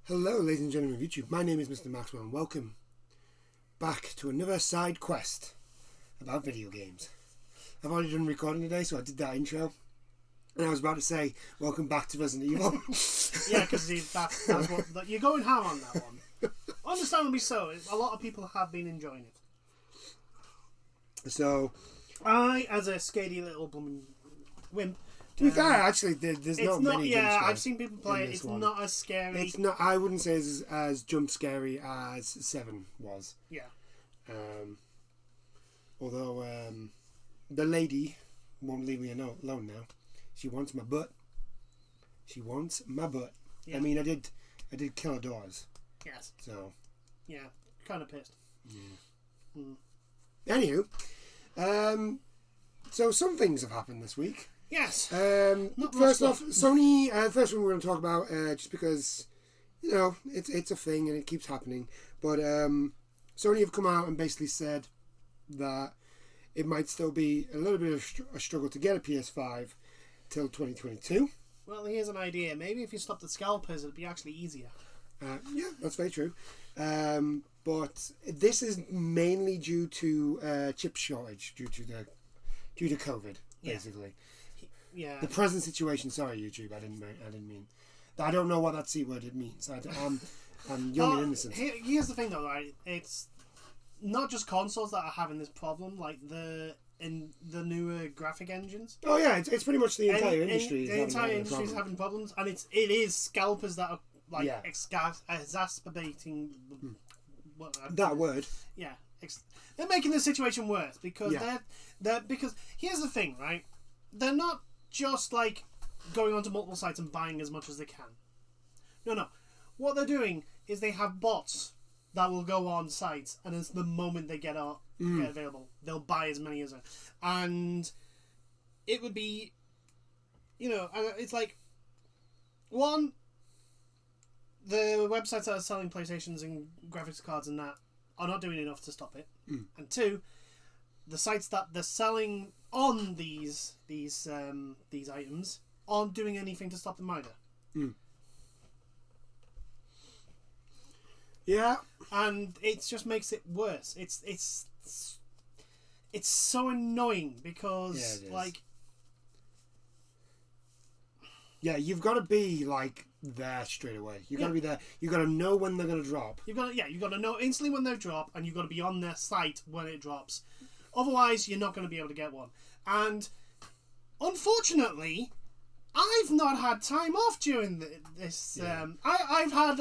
Hello, ladies and gentlemen of YouTube. My name is Mr. Maxwell, and welcome back to another side quest about video games. I've already done recording today, so I did that intro, and I was about to say, welcome back to Resident Evil. Yeah, because that's what you're going ham on that one. Understandably so. A lot of people have been enjoying it. So, I, as a scaredy little blooming wimp. to be fair, actually, there's not many jump scares. I've seen people play it. It's one. not as scary. It's not. I wouldn't say it's as jump scary as 7 was. Yeah. Although the lady won't leave me alone now. She wants my butt. She wants my butt. Yeah. I mean, I did kill her doors. Yes. So. Yeah, kind of pissed. Yeah. Anywho, so some things have happened this week. Yes. First off, Sony. First one we're going to talk about, just because it's a thing and it keeps happening. But Sony have come out and basically said that it might still be a little bit of a struggle to get a PS5 till 2022. Well, here's an idea. Maybe if you stop the scalpers, it'd be actually easier. Yeah, that's very true. But this is mainly due to chip shortage due to COVID, basically. Yeah. The present situation. Sorry, YouTube. I didn't mean. I don't know what that C word it means. I'm young and innocent. Here's the thing, though, right? It's not just consoles that are having this problem. Like the newer graphic engines. Oh yeah, it's pretty much the entire industry. The entire industry is having problems, and it is scalpers that are exacerbating that word. Yeah, they're making the situation worse because because here's the thing, right? They're not just like going onto multiple sites and buying as much as they can. No. What they're doing is they have bots that will go on sites, and as the moment they get available, they'll buy as many as and it would be, it's like one. The websites that are selling PlayStations and graphics cards and that are not doing enough to stop it. And two, the sites that they're selling on these items aren't doing anything to stop them either. Yeah, and it just makes it worse. It's so annoying because you've got to be like there straight away. You've got to be there. You've got to know when they're going to drop. You've got to know instantly when they drop, and you've got to be on their site when it drops. Otherwise, you're not going to be able to get one. And unfortunately, I've not had time off during this. Yeah. I've had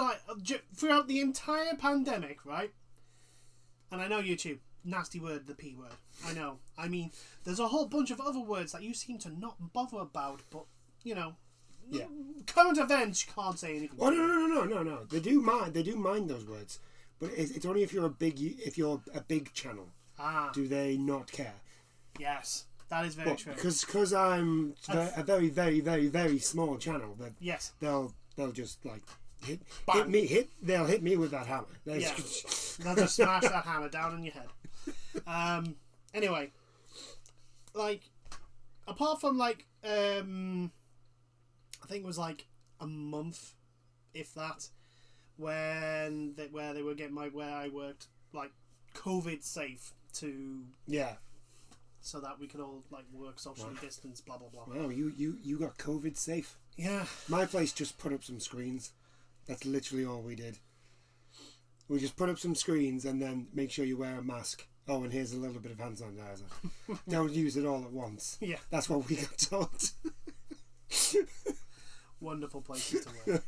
throughout the entire pandemic, right? And I know YouTube, nasty word, the P word. I know. I mean, there's a whole bunch of other words that you seem to not bother about, but current events, you can't say anything. Oh no. They do mind those words, but it's only if you're a big channel. Do they not care? Yes, that is very true. Because I'm a very, very, very, very small channel. But yes, they'll just like hit me with that hammer. They'll just smash that hammer down on your head. Anyway, like apart from I think it was like a month, if that, where they were getting where I worked like COVID safe to so that we could all work socially distanced, blah blah blah. Wow, you got COVID safe. Yeah. My place just put up some screens. That's literally all we did. We just put up some screens and then make sure you wear a mask. Oh, and here's a little bit of hand sanitizer. Don't use it all at once. Yeah. That's what we got told. Wonderful places to work.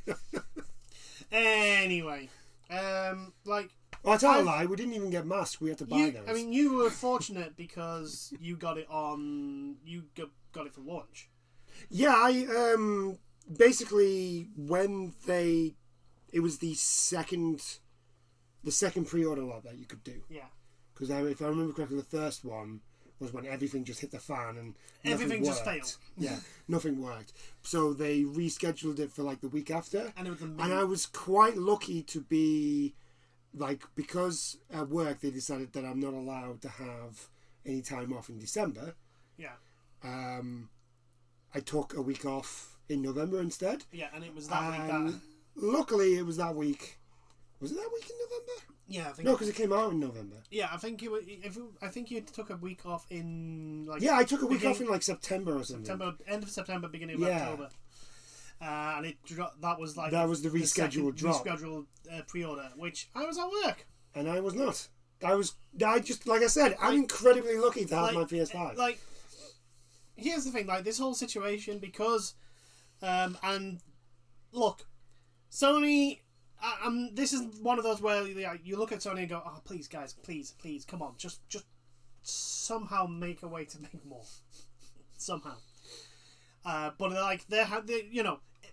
Anyway, I tell a lie. We didn't even get masks. We had to buy those. I mean, you were fortunate because you got it on. You got it for launch. Yeah, I basically when it was the second pre-order lot that you could do. Yeah. Because if I remember correctly, the first one was when everything just hit the fan and everything just failed. Yeah, nothing worked. So they rescheduled it for the week after. And I was quite lucky to be because at work they decided that I'm not allowed to have any time off in December. Yeah. I took a week off in November instead. Yeah, and it was that week that luckily, it was that week. Was it that week in November? Yeah, I think. No, because it came out in November. Yeah, I think I think you took a week off in like. Yeah, I took a week off in like September or something. End of September, beginning of October. And that was the rescheduled drop. Rescheduled pre-order, which I was at work. And I was not. I just, like I said, I'm incredibly lucky to have my PS5. Like, here's the thing, like, this whole situation, because, and, look, Sony, this is one of those where you look at Sony and go, oh, please, guys, please, come on, just somehow make a way to make more. Somehow. But, like,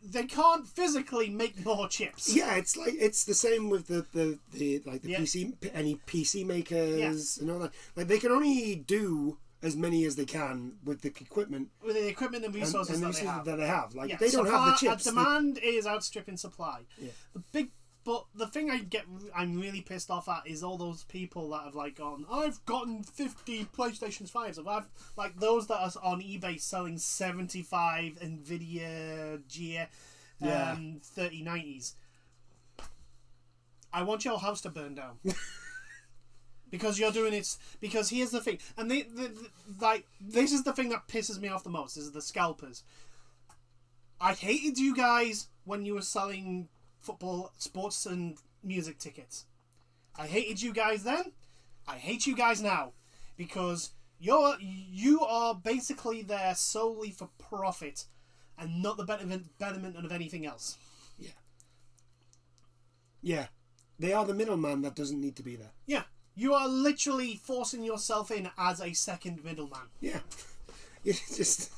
they can't physically make more chips. Yeah, it's the same with the PC, any PC makers and all that. Like, they can only do as many as they can with the equipment. With the equipment and resources that they have. Like, they don't have the chips. Demand is outstripping supply. Yeah. But the thing I'm really pissed off at is all those people that have like gone, I've gotten 50 PlayStation 5s. I've like those that are on eBay selling 75 Nvidia Gear 3090s. I want your house to burn down. Because you're doing it. Because here's the thing, and this is the thing that pisses me off the most. Is the scalpers. I hated you guys when you were selling football, sports, and music tickets. I hated you guys then. I hate you guys now, because you are basically there solely for profit, and not the betterment of anything else. Yeah, they are the middleman that doesn't need to be there. Yeah. You are literally forcing yourself in as a second middleman. Yeah. It's just...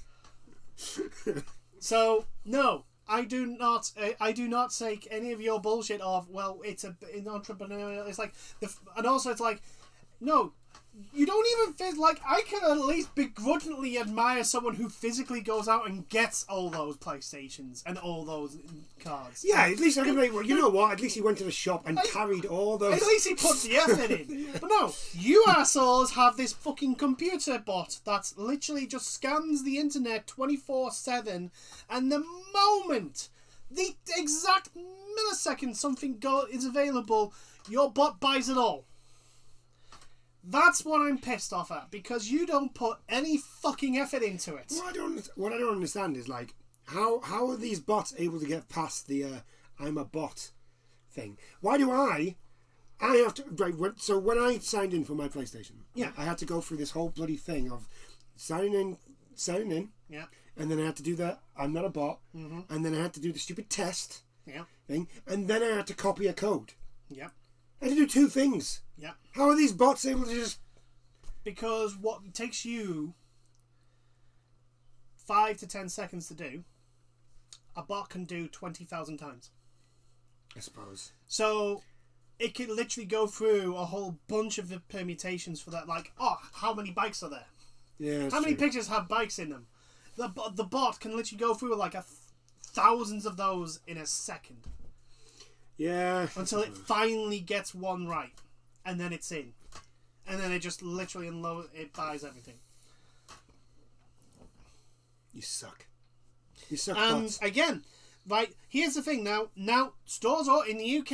So, no, I do not take any of your bullshit of, well, it's an entrepreneurial... It's like... And also, it's like, no... You don't even feel like I can at least begrudgingly admire someone who physically goes out and gets all those PlayStations and all those cards. Yeah, at least I can be, well, you know what? At least he went to the shop and carried all those. At least he put the effort in. But no, you assholes have this fucking computer bot that literally just scans the internet 24/7, and the moment, the exact millisecond something is available, your bot buys it all. That's what I'm pissed off at, because you don't put any fucking effort into it. What I don't understand is, like, how are these bots able to get past the I'm a bot thing? Why do I have to... Right, so when I signed in for my PlayStation, I had to go through this whole bloody thing of signing in, and then I had to do that I'm not a bot, and then I had to do the stupid test thing, and then I had to copy a code. Yeah. I had to do two things. Yeah. How are these bots able to just... Because what takes you 5 to 10 seconds to do, a bot can do 20,000 times. I suppose. So it can literally go through a whole bunch of the permutations for that. Like, how many bikes are there? Yeah. How many pictures have bikes in them? The bot can literally go through like thousands of those in a second. Yeah. Until it finally gets one right. And then it's in. And then it just literally it buys everything. You suck. You suck. And bots. again, right, here's the thing now. Now, stores are in the UK.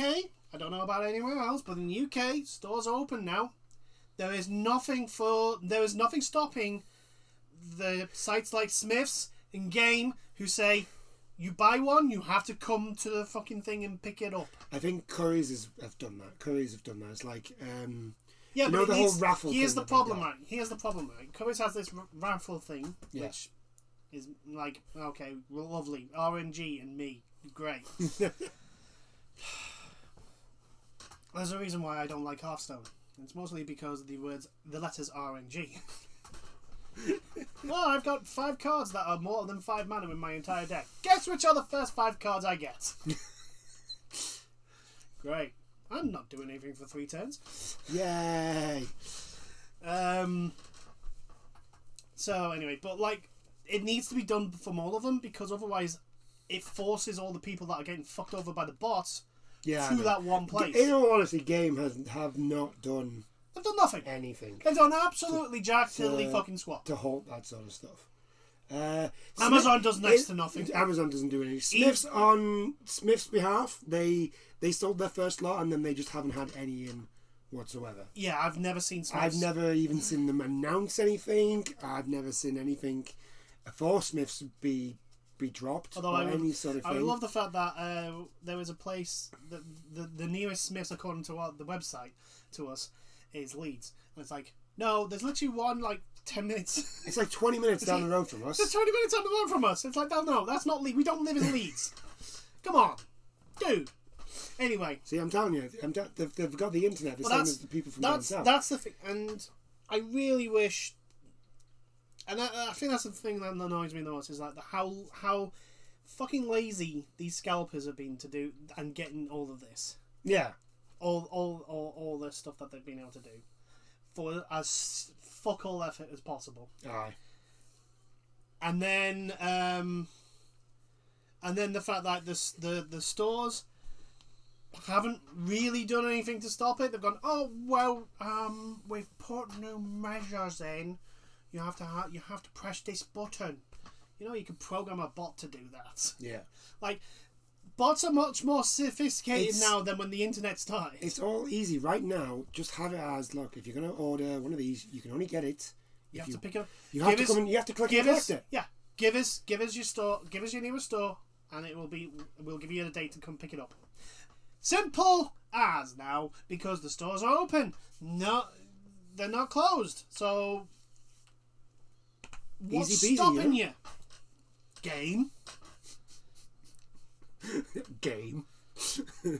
I don't know about anywhere else, but in the UK, stores are open now. There is nothing stopping the sites like Smiths and Game who say, you buy one, you have to come to the fucking thing and pick it up. I think Currys have done that. Currys have done that. It's like, yeah, you but know, the whole raffle. Here's the problem, right? Currys has this raffle thing, which is like, okay, lovely, RNG and me, great. There's a reason why I don't like Hearthstone. It's mostly because the letters RNG. Well, I've got 5 cards that are more than 5 mana in my entire deck. Guess which are the first 5 cards I get? Great. I'm not doing anything for 3 turns. Yay! So anyway, but like, it needs to be done from all of them, because otherwise it forces all the people that are getting fucked over by the bots to that one place. In all honesty, Game have not done... They've done nothing. Anything. They've done absolutely jack tiddly fucking squat. To halt that sort of stuff. Amazon does next to nothing. Amazon doesn't do anything. Smiths, on Smith's behalf, they sold their first lot and then they just haven't had any in whatsoever. Yeah, I've never seen Smiths. I've never even seen them announce anything. I've never seen anything for Smiths be dropped. Although any sort of thing. I would love the fact that there was a place that the nearest Smiths, according to the website to us, is Leeds, and it's like, no, there's literally one 10 minutes. It's like 20 minutes down the road from us. It's 20 minutes down the road from us. It's like, no, that's not Leeds. We don't live in Leeds. Come on, dude. Anyway. See, I'm telling you, they've got the internet the same as the people from down south. That's the thing, and I really wish, and I think that's the thing that annoys me the most, is like how fucking lazy these scalpers have been to do and getting all of this. Yeah. All the stuff that they've been able to do for as fuck all effort as possible. Aye. And then the fact that the stores haven't really done anything to stop it. They've gone, oh well, we've put new measures in. You have to press this button. You can program a bot to do that. Yeah. Bots are much more sophisticated now than when the internet started. It's all easy right now. Just have it as, look, if you're going to order one of these, you can only get it. You have to pick it up. You have to come and you have to click and collect it. Yeah. Give us your store. Give us your nearest store, and we'll give you a date to come pick it up. Simple as now, because the stores are open. No, they're not closed. So what's easy peasy, stopping you? Game. Game.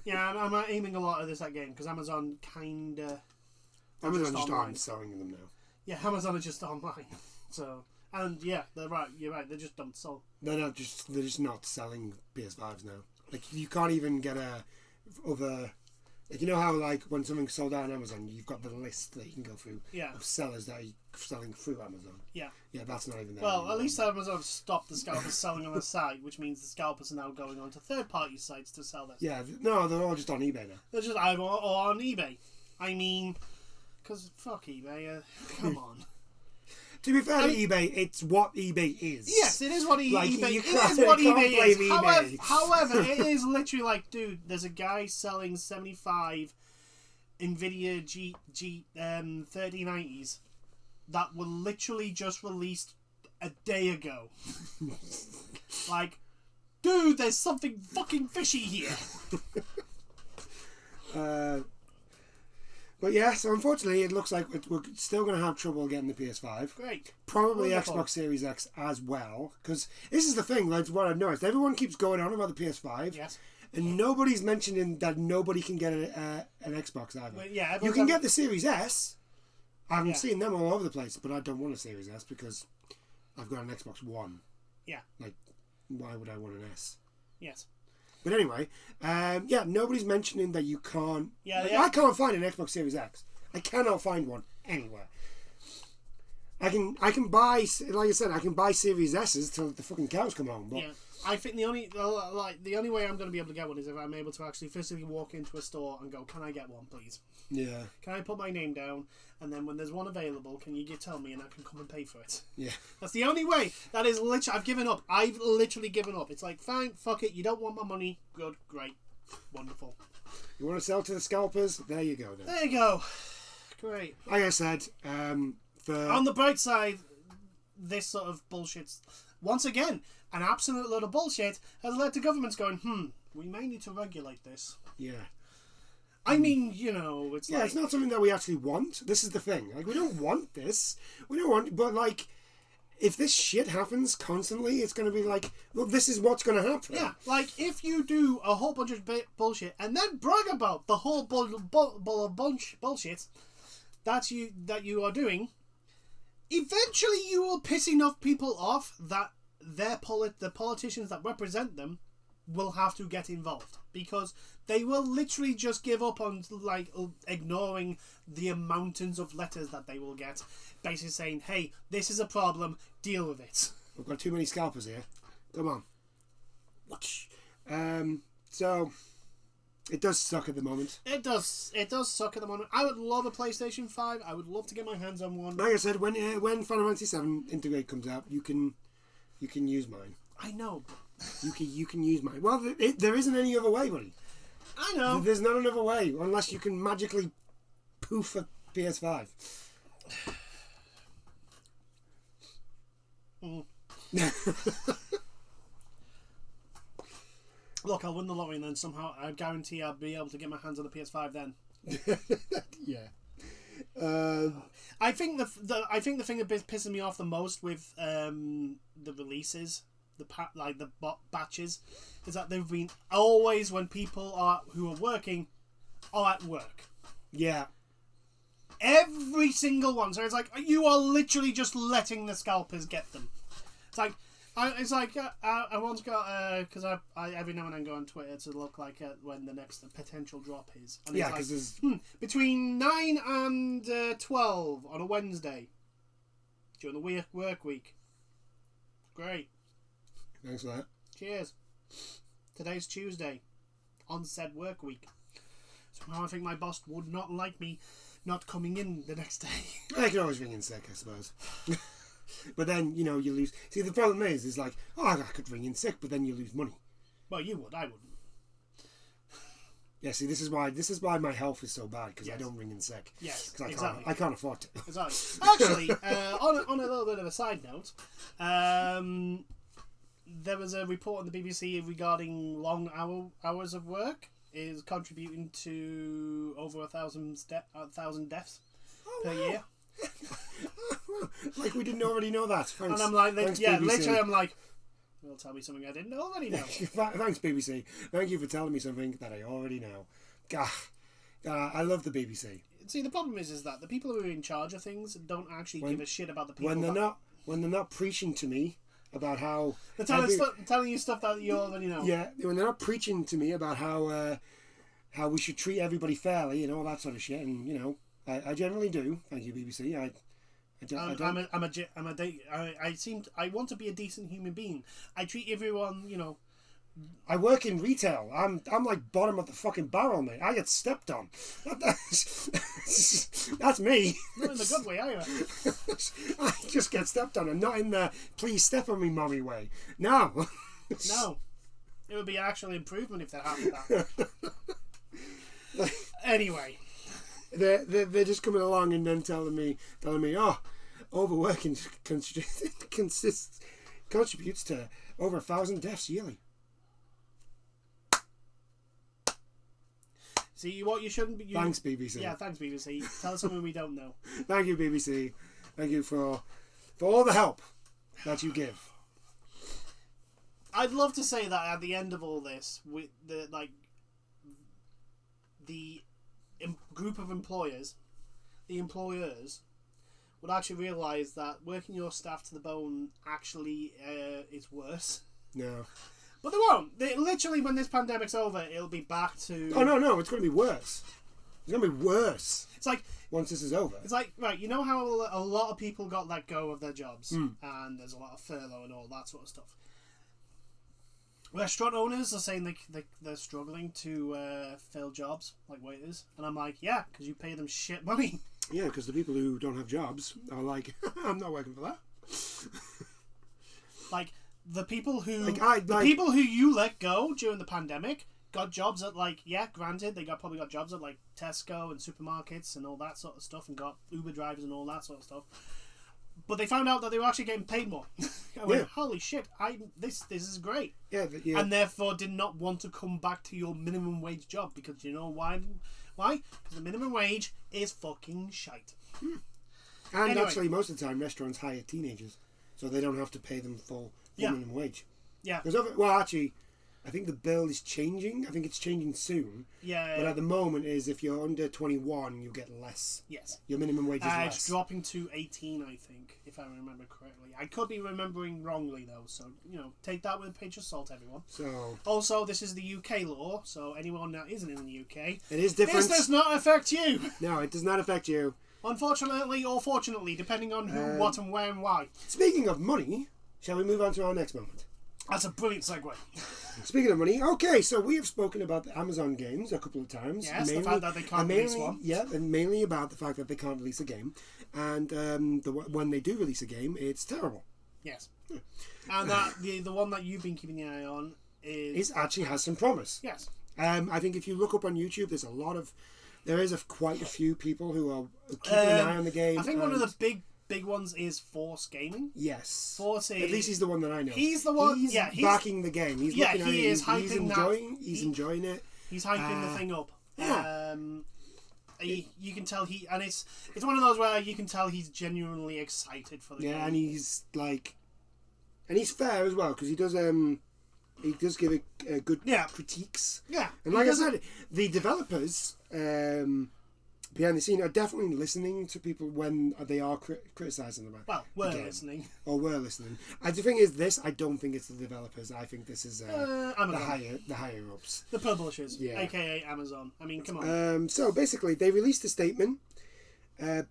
Yeah, I'm aiming a lot of this at game because Amazon kinda. Amazon just aren't selling them now. Yeah, Amazon is just online. So, and yeah, they're right. You're right. They just don't sell. They're just not selling PS5s now. You can't even get other. You know how when something's sold out on Amazon, you've got the list that you can go through of sellers that are selling through Amazon. Yeah. Yeah, that's not even there. Well, at least Amazon have stopped the scalpers selling on the site, which means the scalpers are now going on to third-party sites to sell this. Yeah, no, they're all just on eBay now. They're just either or on eBay. I mean, because fuck eBay. Come on. To be fair to eBay, it's what eBay is. Yes, it is what eBay is. It is what eBay is. eBay. However, it is literally dude, there's a guy selling 75 NVIDIA 3090s that were literally just released a day ago. Dude, there's something fucking fishy here. But yeah, so unfortunately it looks like we're still going to have trouble getting the PS5. Great. Probably Wonderful. Xbox Series X as well. Because this is the thing, what I've noticed. Everyone keeps going on about the PS5. Yes. And nobody's mentioning that nobody can get an Xbox either. Well, yeah, you can get the Series S. I haven't seen them all over the place, but I don't want a Series S because I've got an Xbox One. Yeah. Why would I want an S? Yes. But anyway, nobody's mentioning that you can't. Yeah. I can't find an Xbox Series X. I cannot find one anywhere. I can buy, like I said, I can buy Series S's till the fucking cows come home. But yeah, I think the only way I'm going to be able to get one is if I'm able to actually physically walk into a store and go, "Can I get one, please? Yeah. Can I put my name down? And then when there's one available, can you tell me and I can come and pay for it?" Yeah. That's the only way. That is literally. I've given up. I've literally given up. It's like, fine, fuck it. You don't want my money. Good, great, wonderful. You want to sell to the scalpers? There you go. Then. There you go. Great. Like I said, on the bright side, this sort of bullshit, once again, an absolute load of bullshit has led to governments going, we may need to regulate this. Yeah. I mean, it's it's not something that we actually want. This is the thing. We don't want this. We don't want, but if this shit happens constantly, it's going to be well, this is what's going to happen. Yeah, if you do a whole bunch of bullshit and then brag about the whole bullshit that you are doing, eventually you will piss enough people off that the politicians that represent them will have to get involved, because they will literally just give up on ignoring the mountains of letters that they will get, basically saying, "Hey, this is a problem, deal with it." We've got too many scalpers here. Come on. So it does suck at the moment. It does suck at the moment. I would love a PlayStation 5. I would love to get my hands on one. Like I said, when Final Fantasy VII Integrate comes out, you can You can use mine. I know. You can use mine. Well, there isn't any other way, buddy. I know. There's not another way, unless you can magically poof a PS5. Look, I'll win the lottery and then somehow I guarantee I'll be able to get my hands on the PS5 then. Yeah. I think the thing that pisses me off the most with the releases, the batches, is that they've been always when people who are working are at work. Yeah. Every single one. So it's like you are literally just letting the scalpers get them. It's like I once got because I every now and then go on Twitter to look like when the next potential drop is. And yeah, because there's between 9 and 12 on a Wednesday during the work week. Great. Thanks for that. Cheers. Today's Tuesday, on said work week. So now I think my boss would not like me not coming in the next day. I can always ring in sick, I suppose. But then, you lose. See, the problem is like, I could ring in sick, but then you lose money. Well, you would. I wouldn't. Yeah, see, this is why my health is so bad, because I don't ring in sick. Yes, because exactly. I can't afford to. Exactly. Actually, on a little bit of a side note, there was a report on the BBC regarding long hours of work is contributing to over 1,000 deaths per year. Like we didn't already know that. Thanks, and I'm like, BBC. literally, I'm like, well, tell me something I didn't already know. Thanks, BBC. Thank you for telling me something that I already know. I love the BBC. See, the problem is that the people who are in charge of things don't actually give a shit about the people. When they're not preaching to me about how they're telling you stuff that you already know. Yeah, when they're not preaching to me about how we should treat everybody fairly and all that sort of shit, and I generally do. Thank you, BBC. I want to be a decent human being. I treat everyone, I work in retail. I'm like bottom of the fucking barrel, mate. I get stepped on. That's me. Not in the good way, either. I just get stepped on, and not in the please step on me, mommy way. No. No. It would be actual improvement if that happened. Anyway. They're just coming along and then telling me, overworking contributes to over 1,000 deaths yearly. See, what you shouldn't be... Thanks, BBC. Yeah, thanks, BBC. Tell us something we don't know. Thank you, BBC. Thank you for all the help that you give. I'd love to say that at the end of all this, with the group of employers, the employers, would actually realise that working your staff to the bone actually is worse. No. But they won't. Literally, when this pandemic's over, it'll be back to... Oh, no, it's going to be worse. It's going to be worse. It's like... Once this is over. It's like, right, you know how a lot of people got let go of their jobs? And there's a lot of furlough and all that sort of stuff. Restaurant owners are saying they're struggling to fill jobs, like waiters. And I'm like, yeah, because you pay them shit money. Yeah, because the people who don't have jobs are like, I'm not working for that. Like, the people who people who you let go during the pandemic got jobs at, granted, they probably got jobs at, Tesco and supermarkets and all that sort of stuff, and got Uber drivers and all that sort of stuff. But they found out that they were actually getting paid more. I went, holy shit, this is great. Yeah, and therefore did not want to come back to your minimum wage job, because you know why? Why? Because the minimum wage is fucking shite. And anyway, actually, most of the time, restaurants hire teenagers, so they don't have to pay them full minimum wage. Yeah. Actually, I think the bill is changing. I think it's changing soon. Yeah. But at the moment, if you're under 21, you get less. Yes. Your minimum wage is less. It's dropping to 18, I think, if I remember correctly. I could be remembering wrongly, though, so, take that with a pinch of salt, everyone. So. Also, this is the UK law, so anyone that isn't in the UK... It is different. This does not affect you! No, it does not affect you. Unfortunately or fortunately, depending on who, what, and where, and why. Speaking of money, shall we move on to our next moment? That's a brilliant segue. Speaking of money, okay, so we have spoken about the Amazon games a couple of times. Yes, the fact that they can't release one. Yeah, and mainly about the fact that they can't release a game. And when they do release a game, it's terrible. Yes. And that the one that you've been keeping the eye on is actually has some promise. Yes. I think if you look up on YouTube, there is quite a few people who are keeping an eye on the game. I think one of the big ones is Force Gaming. Yes. Force is, at least he's the one that I know. He's the one. He's backing the game. He's looking at it. Is hyping He's enjoying it. He's hyping the thing up. Yeah. You can tell it's one of those where you can tell he's genuinely excited for the game. Yeah, and he's fair as well because he does give a good critiques. Yeah, and like I said, the developers behind the scene are definitely listening to people when they are criticising them. Well, we're listening. Or we're listening. And the thing is, I don't think it's the developers. I think this is the higher ups, the publishers, aka Amazon. I mean, come on. So basically, they released a statement,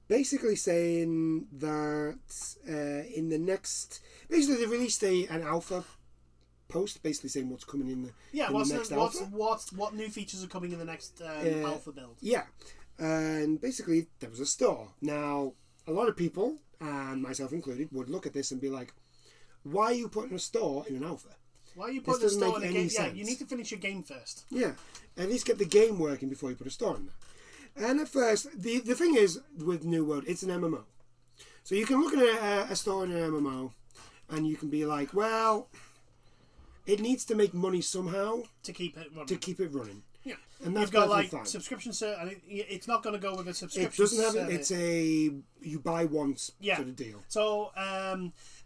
basically saying that in the next, basically they released an alpha post, basically saying what's coming in the next alpha. What new features are coming in the next alpha build? Yeah. And basically, there was a store. Now, a lot of people, and myself included, would look at this and be like, why are you putting a store in an alpha? Why are you putting a store in a game? Yeah, you need to finish your game first. Yeah, at least get the game working before you put a store in there. And at first, the thing is, with New World, it's an MMO. So you can look at a store in an MMO, and you can be like, well, it needs to make money somehow. To keep it running. Yeah, and that's you've got fine. Subscription service, and it's not going to go with a subscription. It doesn't have it. It's a you buy once sort of deal. So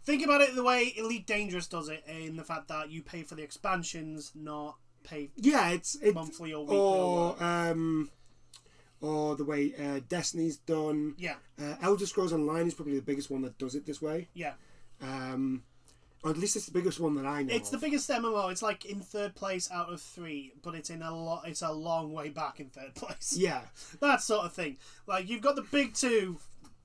think about it the way Elite Dangerous does it, in the fact that you pay for the expansions, not pay. Yeah, it's monthly or weekly or the way Destiny's done. Yeah, Elder Scrolls Online is probably the biggest one that does it this way. Yeah. Or at least it's the biggest one that I know. It's the biggest MMO. It's like in third place out of 3, but it's it's a long way back in third place. Yeah, that sort of thing. Like you've got the big two,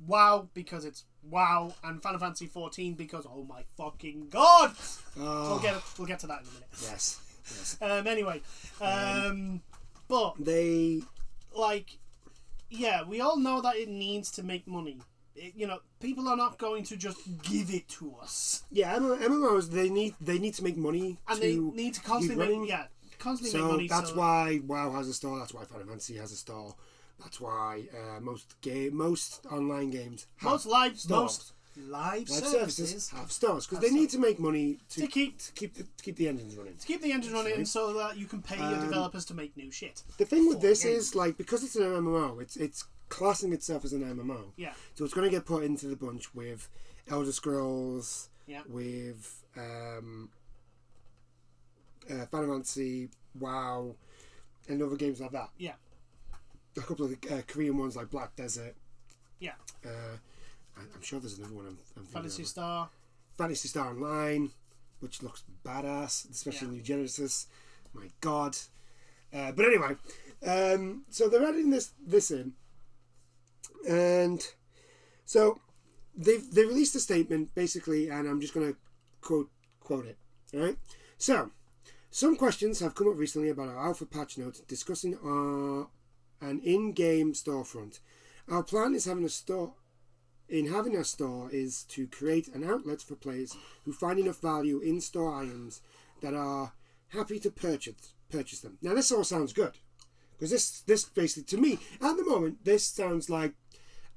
WoW because it's WoW, and Final Fantasy 14 because oh my fucking god. We'll get to that in a minute. Yes. Anyway, but they we all know that it needs to make money. People are not going to just give it to us. Yeah, MMOs they need to make money, and they need to constantly make money. That's why WoW has a store. That's why Final Fantasy has a store. That's why most online games have most live services have stores because they need to make money to keep the engines running. To keep the engines running, so that you can pay your developers to make new shit. The thing with this is because it's an MMO, it's classing itself as an MMO. Yeah. So it's going to get put into the bunch with Elder Scrolls, with Final Fantasy, WoW, and other games like that. Yeah. A couple of the Korean ones like Black Desert. Yeah. I'm sure there's another one I'm Fantasy Star. Fantasy Star Online, which looks badass, especially New Genesis. My God. But anyway, so they're adding this in. And so they released a statement basically, and I'm just going to quote it. All right. So some questions have come up recently about our alpha patch notes discussing an in-game storefront. Our plan is having a store is to create an outlet for players who find enough value in store items that are happy to purchase them. Now this all sounds good because this basically to me at the moment this sounds like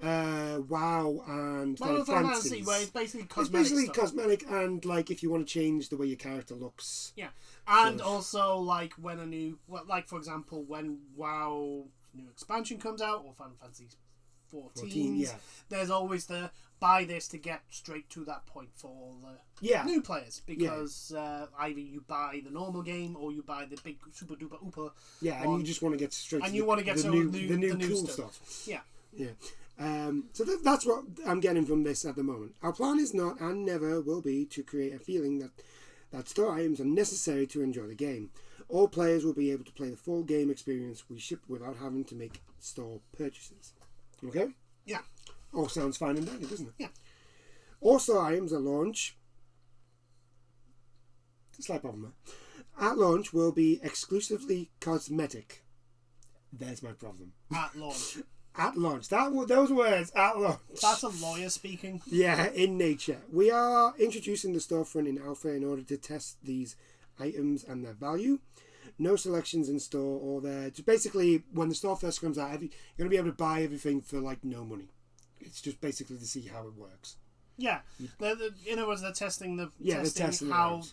WoW and Final Fantasy, where it's basically cosmetic. It's basically cosmetic, and like if you want to change the way your character looks. Yeah, and also like when for example, when WoW new expansion comes out or Final Fantasy 14, there's always the buy this to get straight to that point for all the new players because either you buy the normal game or you buy the big super duper ooper. Yeah, and you just want to get straight. And to you want to get the new cool stuff. Yeah. Yeah. So that's what I'm getting from this at the moment. Our plan is not and never will be to create a feeling that store items are necessary to enjoy the game. All players will be able to play the full game experience we ship without having to make store purchases. Okay? Yeah. All sounds fine and dandy, doesn't it? Yeah. All store items at launch, slight problem there, at launch will be exclusively cosmetic. There's my problem. At launch. At launch. Those words, at launch. That's a lawyer speaking. Yeah, in nature. We are introducing the storefront in alpha in order to test these items and their value. No selections in store or there. Just basically, when the store first comes out, you're going to be able to buy everything for like no money. It's just basically to see how it works. Yeah, in other words, they're testing the they're testing how.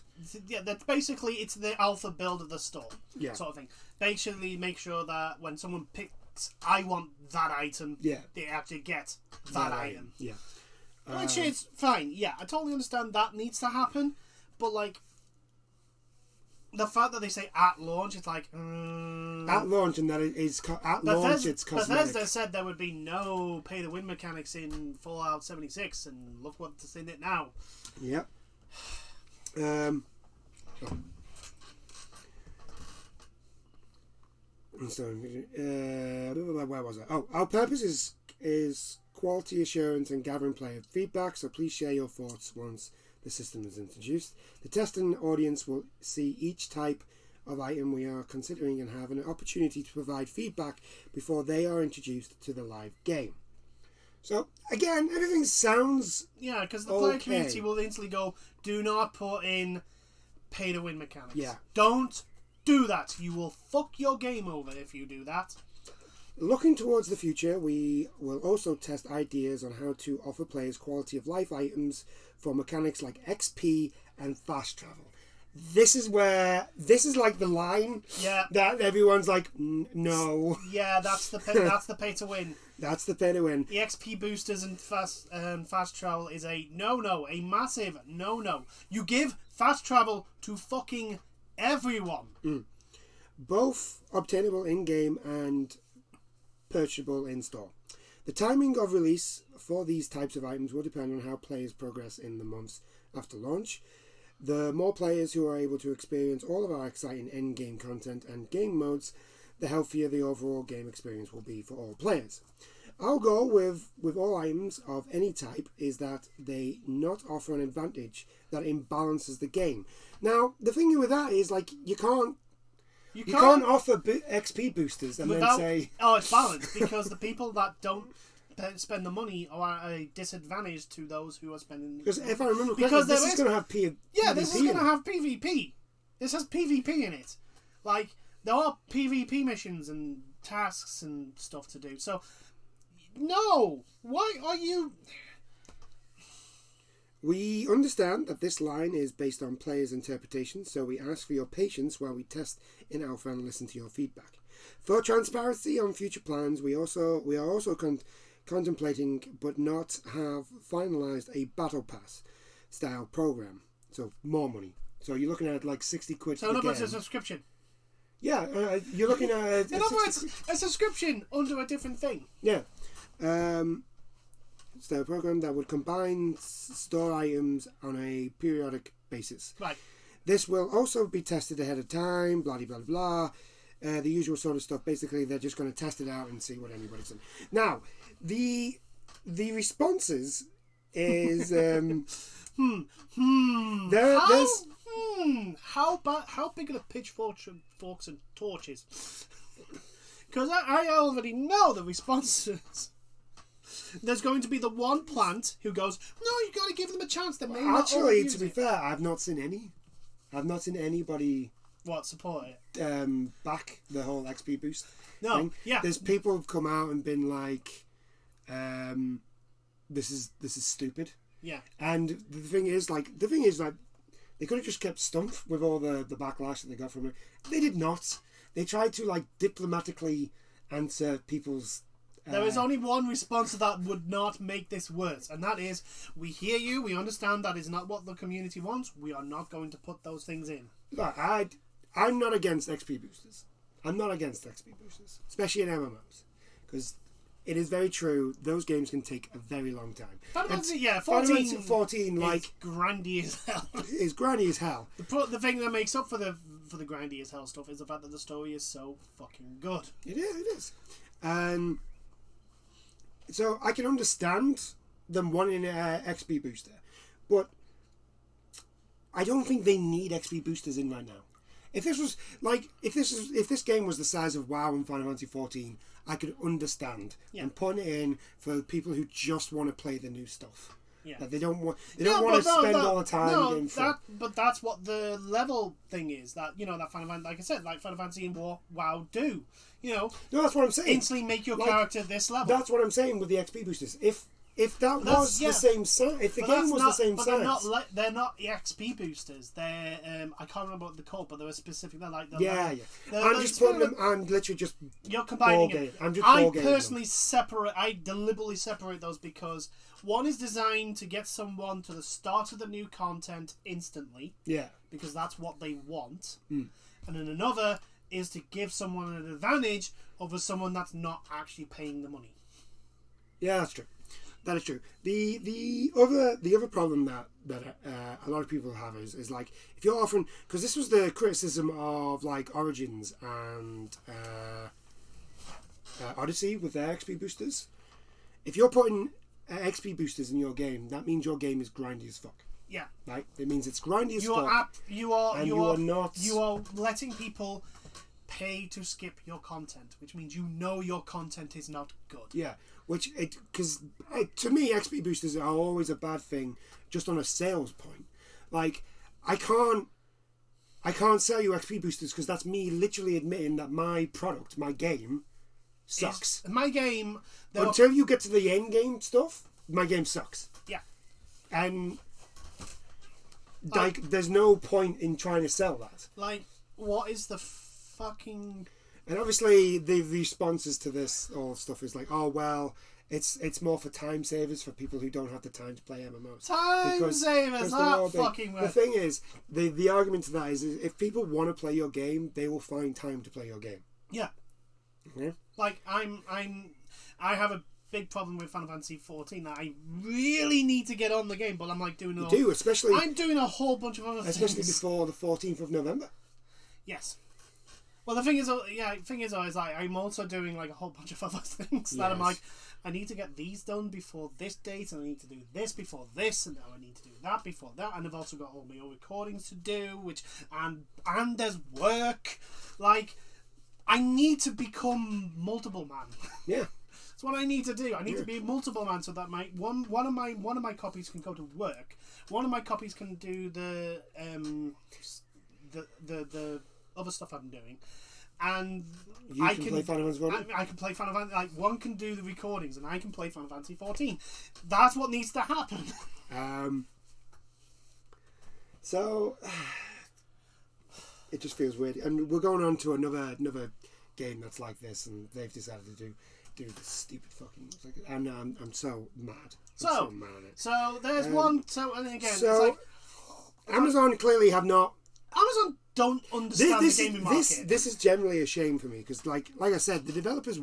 That basically it's the alpha build of the store, sort of thing. Basically, make sure that when someone picks, I want that item. They actually get that item. Yeah, which is fine. Yeah, I totally understand that needs to happen, but like the fact that they say at launch, it's like at launch, and that it is launch. It's cosmetic. Bethesda said there would be no pay to win mechanics in Fallout 76, and look what's in it now. Yep. Where was I? Oh, our purpose is quality assurance and gathering player feedback. So please share your thoughts once the system is introduced. The testing audience will see each type of item we are considering and have an opportunity to provide feedback before they are introduced to the live game. So again, everything sounds because the player community will instantly go, do not put in pay to win mechanics. Yeah. Don't do that. You will fuck your game over if you do that. Looking towards the future, we will also test ideas on how to offer players quality of life items for mechanics like XP and fast travel. This is like the line that everyone's like, no. Yeah, that's the pay to win. That's the pay to win. The XP boosters and fast travel is a no, a massive no. You give fast travel to fucking everyone. Both obtainable in-game and purchasable in-store. The timing of release for these types of items will depend on how players progress in the months after launch. The more players who are able to experience all of our exciting in-game content and game modes, the healthier the overall game experience will be for all players. Our goal with all items of any type is that they not offer an advantage that imbalances the game. Now, the thing with that is, like, you can't offer XP boosters and then say... Oh, it's balanced, because the people that don't spend the money are at a disadvantage to those who are spending... Because if I remember correctly, this is going to have PvP. Yeah, this is going to have PvP. This has PvP in it. Like, there are PvP missions and tasks and stuff to do. So, no! Why are you... We understand that this line is based on players' interpretation, so we ask for your patience while we test in alpha and listen to your feedback. For transparency on future plans, we are also contemplating but not have finalised a battle pass style program. So more money. So you're looking at like 60 quid. So in other words, a subscription. Yeah, you're looking at... in other words, a subscription under a different thing. Yeah. Style program that would combine store items on a periodic basis. Right. This will also be tested ahead of time, blah, blah, blah. The usual sort of stuff. Basically, they're just going to test it out and see what anybody's in. Now, the responses is... How big are the pitchforks and torches? Because I already know the responses. There's going to be the one plant who goes, no, you got to give them a chance. They may not actually, to be fair, I've not seen any. I've not seen anybody support it. Back the whole XP boost. No, thing. Yeah. There's people who've come out and been like, this is stupid. Yeah. And the thing is they could have just kept stumped with all the backlash that they got from it. They did not. They tried to like diplomatically answer people's... There is only one response to that would not make this worse, and that is, we hear you, we understand that is not what the community wants, we are not going to put those things in. Look, I'm not against XP boosters. I'm not against XP boosters, especially in MMOs, because it is very true, those games can take a very long time. Final Fantasy 14 like grindy as hell. Is grindy as hell. The thing that makes up for the grindy as hell stuff is the fact that the story is so fucking good. It is. So I can understand them wanting an XP booster, but I don't think they need XP boosters in right now. If this game was the size of WoW and Final Fantasy 14, I could understand and putting it in for people who just want to play the new stuff. Yeah. Like they don't want to spend all the time getting fun. But that's what the level thing is. That that Final Fantasy, like I said, like Final Fantasy and WoW do. No, that's what I'm saying. Instantly make your character this level. That's what I'm saying with the XP boosters. If that was the same size, if the game was the same size, they're not XP boosters. They're I can't remember what they're called, but they're specific. They're like I'm just putting them. I'm literally just you're combining it. I personally separate. I deliberately separate those because one is designed to get someone to the start of the new content instantly. Yeah, because that's what they want, and then another is to give someone an advantage over someone that's not actually paying the money. Yeah, that's true. That is true. The other problem that a lot of people have is like if you're offering, because this was the criticism of like Origins and Odyssey with their XP boosters. If you're putting XP boosters in your game, that means your game is grindy as fuck. Yeah. Right. It means it's grindy as fuck. You are letting people pay to skip your content, which means your content is not good. Yeah. Because to me, XP boosters are always a bad thing, just on a sales point. Like, I can't sell you XP boosters because that's me literally admitting that my product, my game, sucks. My game, until you get to the end game stuff, my game sucks. Yeah, and like, there's no point in trying to sell that. Like, what is the fucking? And obviously, the responses to this all stuff is like, oh well, it's more for time savers, for people who don't have the time to play MMOs. Time savers, that fucking word. The thing is, the argument to that is if people want to play your game, they will find time to play your game. Yeah. Okay? Like I have a big problem with Final Fantasy 14 that I really need to get on the game, but I'm like doing I'm doing a whole bunch of other things. Especially before the 14th of November. Yes. Well, the thing is, like, I'm also doing like a whole bunch of other things that I'm like, I need to get these done before this date, and I need to do this before this, and now I need to do that before that, and I've also got all my own recordings to do, and there's work. Like, I need to become multiple man. Yeah. That's what I need to do. I need to be a multiple man so that one of my copies can go to work. One of my copies can do the other stuff I'm doing, and I can play Final Fantasy 14. I can play Final Fantasy. Like, one can do the recordings, and I can play Final Fantasy 14. That's what needs to happen. So it just feels weird, and we're going on to another game that's like this, and they've decided to do this stupid fucking, and I'm so mad. So mad at it. So there's one. So and again, so it's like Amazon clearly have not. Amazon don't understand the gaming market. This is generally a shame for me because, like I said, the developers are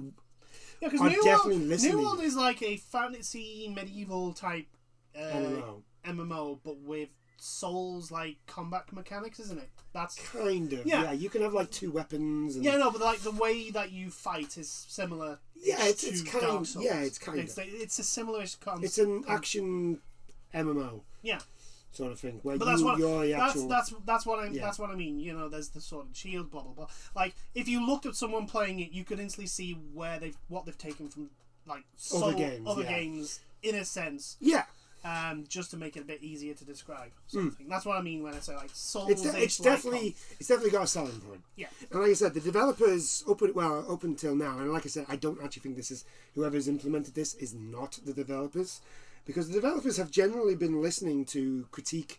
New definitely listening. New World is like a fantasy medieval type MMO, but with Souls like combat mechanics, isn't it? That's kind of yeah. You can have like two weapons. And... Yeah, no, but like the way that you fight is similar. Yeah, it's kind of it's a similar-ish concept. It's an action MMO. Yeah. Sort of thing. Where but that's what I mean. You know, there's the sword and shield, blah blah blah. Like, if you looked at someone playing it, you could instantly see what they've taken from like other games in a sense. Yeah. Just to make it a bit easier to describe something. That's what I mean when I say like Souls. It's definitely got a selling point. Yeah. And like I said, the developers up until now, and like I said, I don't actually think this is whoever's implemented this is not the developers. Because the developers have generally been listening to critiques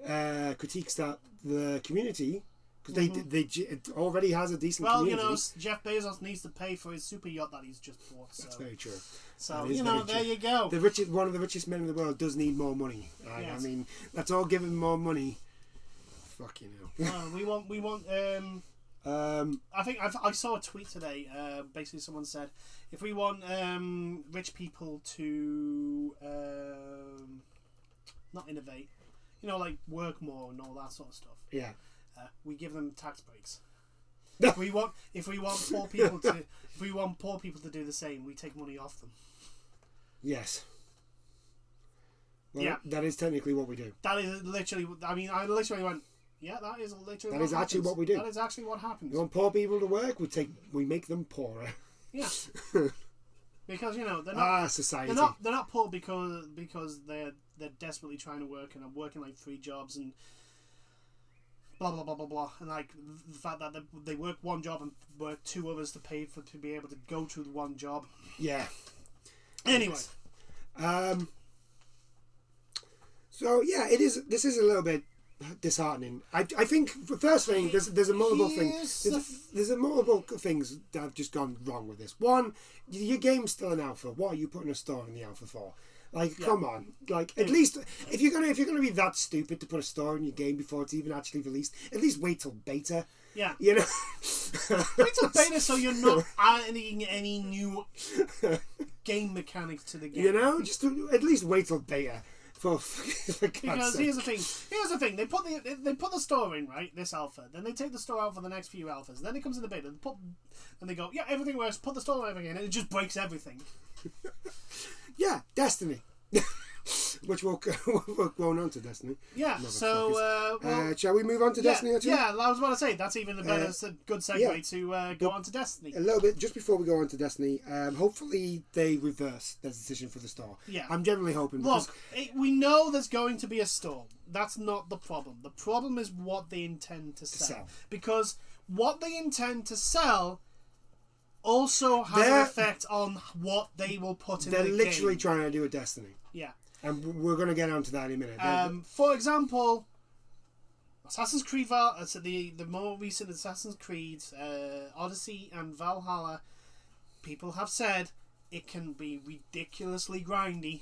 that the community, because it already has a decent community. Well, you know, Jeff Bezos needs to pay for his super yacht that he's just bought. So. That's very true. So, you know, there you go. One of the richest men in the world does need more money. Yes. I mean, let's all give him more money. Fuck you know. We want. I think I saw a tweet today. Basically, someone said, if we want rich people to not innovate, you know, like work more and all that sort of stuff. Yeah. We give them tax breaks. if we want poor people to do the same, we take money off them. Yes. Well, yeah. That is technically what we do. That is literally. I mean, I literally went. Yeah, that is literally. That is actually what we do. That is actually what happens. You want poor people to work? We make them poorer. Yeah. Because they're not society. They're not poor because they're desperately trying to work and are working like 3 jobs and blah blah blah blah blah, and like the fact that they work 1 job and work 2 others to pay for to be able to go to the 1 job. Yeah. Anyway. So yeah, it is. This is a little bit disheartening. I think the first thing there's a multiple thing. There's a multiple things that have just gone wrong with this. One, your game's still an alpha. What are you putting a store in the alpha for? Like, come on. Like, at least if you're gonna be that stupid to put a store in your game before it's even actually released, at least wait till beta. Yeah. You know. Wait till beta, so you're not adding any new game mechanics to the game. You know, just at least wait till beta. Because here's the thing. They put the store in, right, this alpha. Then they take the store out for the next few alphas. Then it comes in the beta. And they go, yeah, everything works. Put the store in again, and it just breaks everything. Yeah, Destiny. Which we're going on to Destiny. Yeah. So, shall we move on to Destiny? Yeah, I was about to say that's even a better, good segue to go on to Destiny. A little bit just before we go on to Destiny. Hopefully they reverse their decision for the store. Yeah. I'm generally hoping. Look, we know there's going to be a store. That's not the problem. The problem is what they intend to sell. Because what they intend to sell also has an effect on what they will put in the game. They're literally trying to do a Destiny. Yeah. And we're going to get onto that in a minute. For example, Assassin's Creed the more recent Assassin's Creed, Odyssey and Valhalla, people have said it can be ridiculously grindy.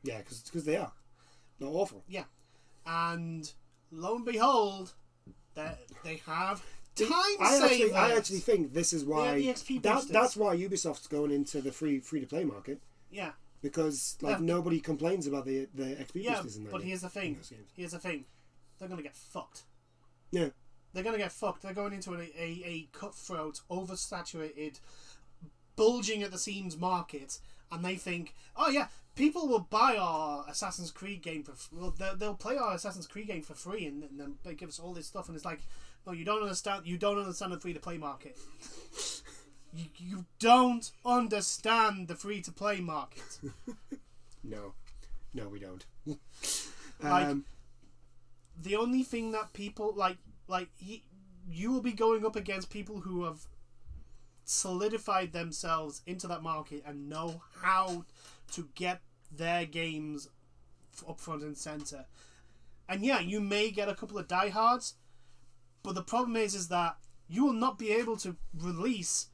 Yeah, because they are. They're awful. Yeah. And lo and behold, they have savers. I actually think this is why that's why Ubisoft's going into the free to play market. Yeah. Because nobody complains about the XP boosters in that. But here's the thing. They're gonna get fucked. Yeah. They're gonna get fucked. They're going into a cutthroat, oversaturated, bulging at the seams market, and they think, oh yeah, people will buy our Assassin's Creed game they'll play our Assassin's Creed game for free, and then they give us all this stuff, and it's like, no, you don't understand the free to play market. You don't understand the free to play market. No, we don't. The only thing that people you will be going up against people who have solidified themselves into that market and know how to get their games up front and center. And yeah, you may get a couple of diehards, but the problem is that you will not be able to release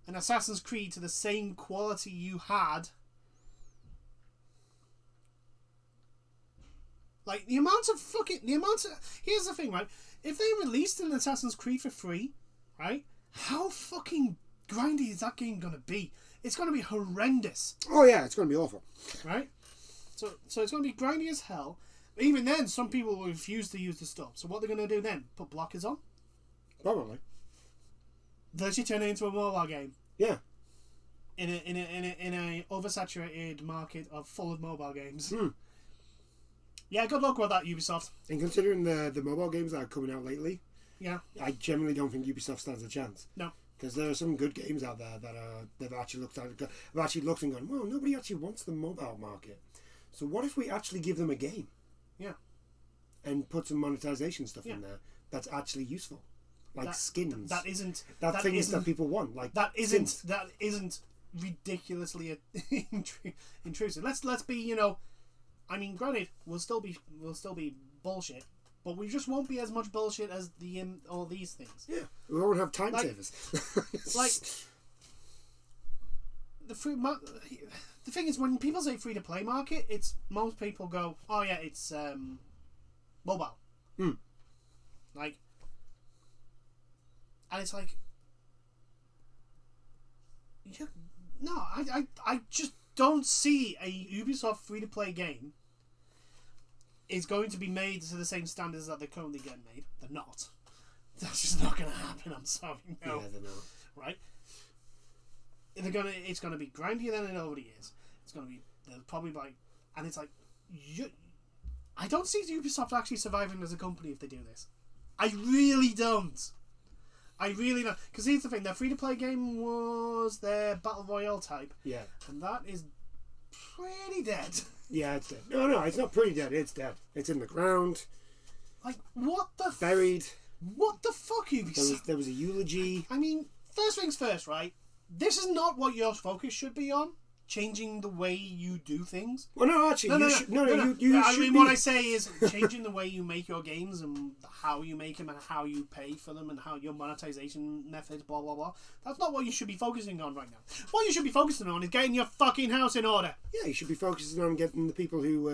an Assassin's Creed to the same quality you had. Like, here's the thing, right? If they released an Assassin's Creed for free, right? How fucking grindy is that game gonna be? It's gonna be horrendous. Oh yeah, it's gonna be awful. Right? So it's gonna be grindy as hell. Even then, some people will refuse to use the stuff. So what they're gonna do then? Put blockers on? Probably. Does you turn it into a mobile game? Yeah. In a oversaturated market full of mobile games. Yeah, good luck with that, Ubisoft. And considering the mobile games that are coming out lately, yeah, I generally don't think Ubisoft stands a chance. No. Because there are some good games out there that they've actually looked and gone, well, nobody actually wants the mobile market. So what if we actually give them a game? Yeah. And put some monetization stuff in there that's actually useful. Like skins. That people want. Like that isn't ridiculously intrusive. Let's be, I mean, granted, we'll still be bullshit, but we just won't be as much bullshit as all these things. Yeah, we won't have time savers. Like the thing is, when people say free to play market, most people go, oh yeah, it's mobile. Like, and it's like, I just don't see a Ubisoft free to play game is going to be made to the same standards that they're currently getting made. They're not. That's just not going to happen. I'm sorry. No. Yeah, they're not. Right? It's going to be grindier than it already is. It's going to be. They'll probably like, and it's like, I don't see Ubisoft actually surviving as a company if they do this. I really don't. I really don't. Because here's the thing: their free-to-play game was their battle royale type. Yeah. And that is pretty dead. Yeah, it's dead. No, it's not pretty dead. It's dead. It's in the ground. Like, what the... Buried. What the fuck, Ubisoft? There was a eulogy. I mean, first things first, right? This is not what your focus should be on. Changing the way you do things. Well, no, actually, you should be... what I say is changing the way you make your games and how you make them and how you pay for them and how your monetization methods, blah, blah, blah. That's not what you should be focusing on right now. What you should be focusing on is getting your fucking house in order. Yeah, you should be focusing on getting the people who,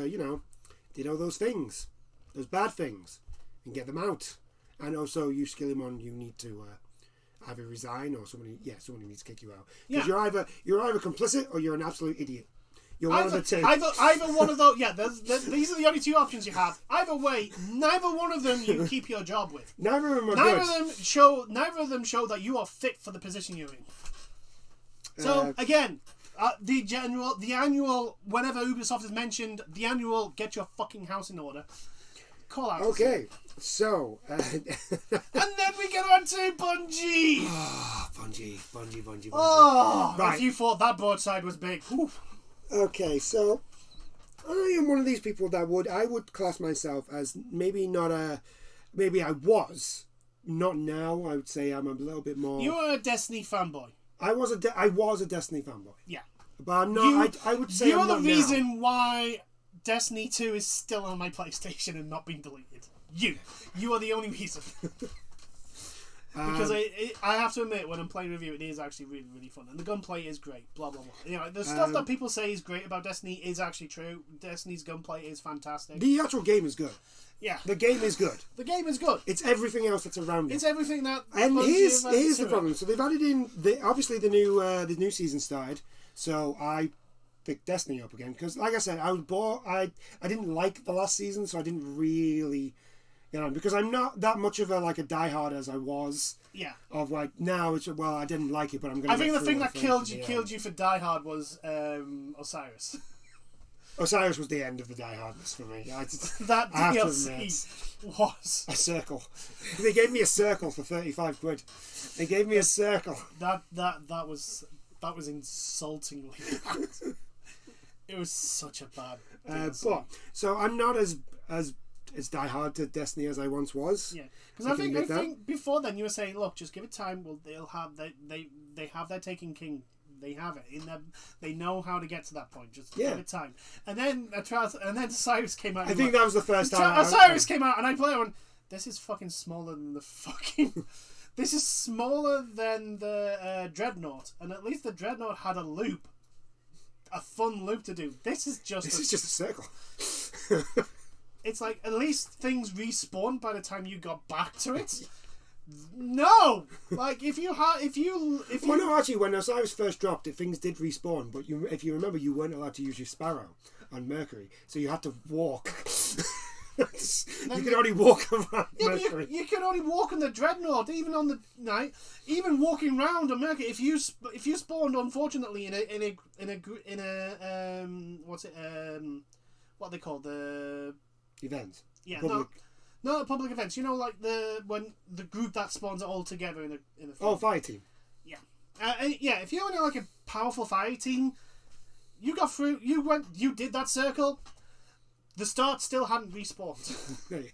did all those things, those bad things, and get them out. And also, you skill him on, you need to... either resign or somebody needs to kick you out. Because you're either complicit or you're an absolute idiot. You're one of the two. Either one of those. Yeah, these are the only two options you have. Either way, neither one of them you keep your job with. Neither of them are good. Neither of them show that you are fit for the position you're in. So again, the annual whenever Ubisoft is mentioned, the annual get your fucking house in order. Call out. Okay, so... and then we get on to Bungie! Bungie. Oh, right. If you thought that broadside was big. Whew. Okay, so I am one of these people that I would class myself as maybe I was, not now. I would say I'm a little bit more... You're a Destiny fanboy. I was a Destiny fanboy. Yeah. But I'm not... I would say you're I'm not the reason now. why... Destiny 2 is still on my PlayStation and not being deleted. You are the only reason. Because I have to admit, when I'm playing with you, it is actually really, really fun. And the gunplay is great, blah, blah, blah. You know, the stuff that people say is great about Destiny is actually true. Destiny's gunplay is fantastic. The actual game is good. Yeah. The game is good. The game is good. It's everything else that's around it. It's everything that... And here's the problem. So they've added in... obviously, the new season started. So I... pick Destiny up again because, like I said, I was bored. I didn't like the last season, so I didn't really, because I'm not that much of a diehard as I was. Yeah. Of now it's I didn't like it, but I'm going. I think the thing that killed you for diehard was Osiris. Osiris was the end of the diehardness for me. That DLC was a circle. They gave me a circle for £35. They gave me a circle. That was insultingly bad. It was such a bad but so I'm not as diehard to Destiny as I once was. Yeah, because I think before then you were saying, look, just give it time. Well, they have their Taken King. They have it in them. They know how to get to that point. Just give it time. And then Osiris came out. I think that was the first time. Osiris came out, and I played one. This is fucking smaller than the fucking. This is smaller than the Dreadnought, and at least the Dreadnought had a loop, a fun loop to do. This is just a circle. It's like at least things respawned by the time you got back to it. No, like if you well, no, actually, when Osiris first dropped, things did respawn, but if you remember, you weren't allowed to use your Sparrow on Mercury, so you had to walk. You could only walk around Mercury. You could only walk on the Dreadnought, even on the night, even walking around on Mercury. If you spawned, unfortunately, in a what they call the event. Yeah, public. no, public events. You know, like when the group that spawns all together in a fire team. Yeah, yeah. If you're only like a powerful fire team, you got through. You did that circle. The start still hadn't respawned.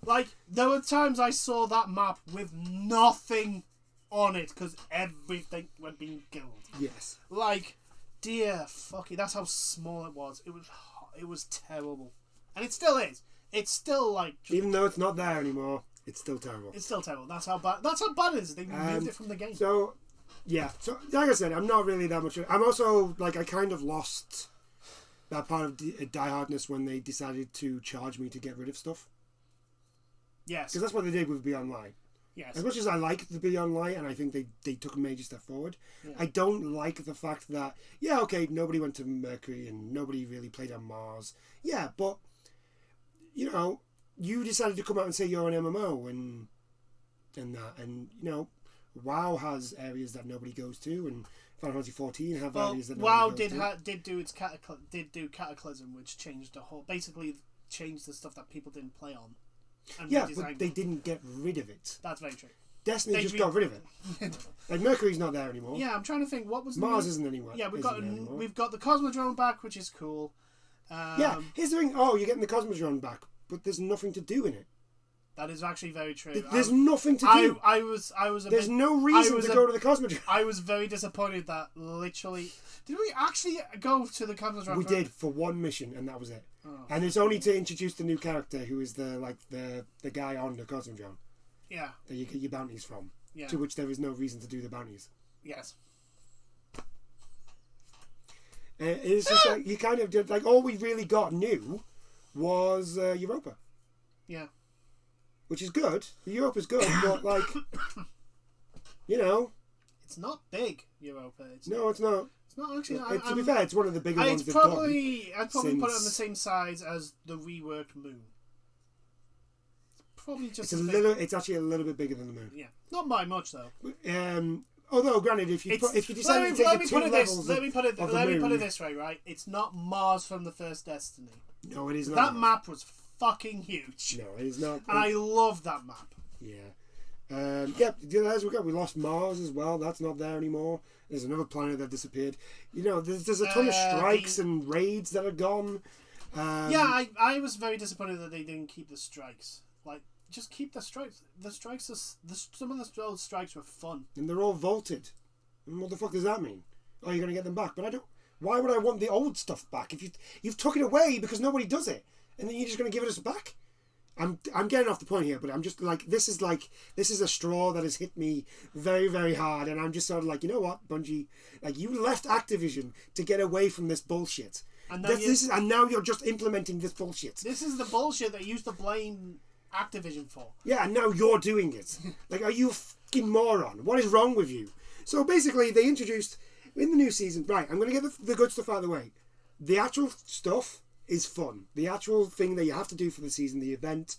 Like, there were times I saw that map with nothing on it because everything had been killed. Yes. Like, dear fuck it, that's how small it was. It was terrible. And it still is. It's still like... Even though it's not there anymore, it's still terrible. It's still terrible. That's how bad it is. They removed it from the game. So, yeah. So, like I said, I'm not really that much... I'm also, I kind of lost... that part of diehardness when they decided to charge me to get rid of stuff. Yes. Because that's what they did with Be Online. Yes. As much as I like the Be Online, and I think they took a major step forward, I don't like the fact that, nobody went to Mercury and nobody really played on Mars. Yeah, but, you decided to come out and say you're an MMO and that. And, WoW has areas that nobody goes to, and Final Fantasy 14 have areas that WoW nobody goes to. did do its Cataclysm, which changed changed the stuff that people didn't play on. and Yeah, redesigned but they them. didn't get rid of it. That's very true. Destiny just got rid of it. Like Mercury's not there anymore. Yeah, I'm trying to think. What was Mars isn't anymore. Yeah, we've isn't got the Cosmodrome back, which is cool. Yeah, here's the thing. Oh, you're getting the Cosmodrome back, but there's nothing to do in it. That is actually very true. There's nothing to do. I was There's no reason to go to the Cosmodrome. I was very disappointed that literally... Did we actually go to the Cosmodrome? We did for one mission, and that was it. Oh. And it's only to introduce the new character, who is the guy on the Cosmodrome. Yeah. That you get your bounties from. Yeah. To which there is no reason to do the bounties. Yes. It's just like you kind of did, like all we really got new was Europa. Yeah. Which is good. Europa's good, but like, you know, it's not big. Europa. No, it's not. It's not actually. To be fair, it's one of the bigger ones. I'd probably put it on the same size as the reworked Moon. Probably just. It's actually a little bit bigger than the Moon. Yeah, not by much though. Although, granted, if you decide to take the two levels let me put it this way, right? It's not Mars from the first Destiny. No, it is not. That map was fucking huge. No, it is not. And I love that map. Yeah. As we lost Mars as well. That's not there anymore. There's another planet that disappeared. You know, there's a ton of strikes and raids that are gone. I was very disappointed that they didn't keep the strikes. Like, just keep the strikes. The strikes, some of the old strikes were fun. And they're all vaulted. And what the fuck does that mean? Oh, you're going to get them back. But I don't... Why would I want the old stuff back? If you've took it away because nobody does it. And then you're just going to give it us back? I'm getting off the point here, but I'm just this is a straw that has hit me very, very hard. And I'm just sort of like, you know what, Bungie? Like, you left Activision to get away from this bullshit. And now you're just implementing this bullshit. This is the bullshit that you used to blame Activision for. Yeah, and now you're doing it. Like, are you a fucking moron? What is wrong with you? So basically, they introduced in the new season. Right, I'm going to get the good stuff out of the way. The actual stuff is fun. The actual thing that you have to do for the season, the event,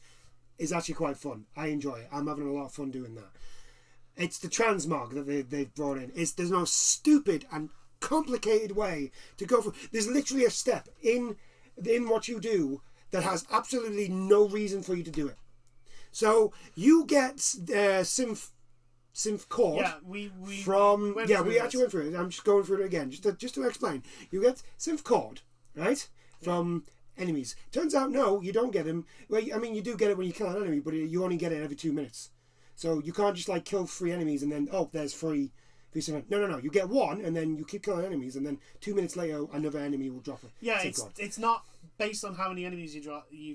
is actually quite fun. I enjoy it. I'm having a lot of fun doing that. It's the transmog that they've brought in. There's no stupid and complicated way to go for. There's literally a step in what you do that has absolutely no reason for you to do it. So you get synth cord. Yeah, we actually went through it. I'm just going through it again, just to explain. You get synth cord, right, from enemies. Turns out, no, you don't get them. Well, I mean, you do get it when you kill an enemy, but you only get it every 2 minutes. So you can't just like kill 3 enemies and then there's free. No. You get one and then you keep killing enemies, and then 2 minutes later another enemy will drop it. Yeah, it's not based on how many enemies you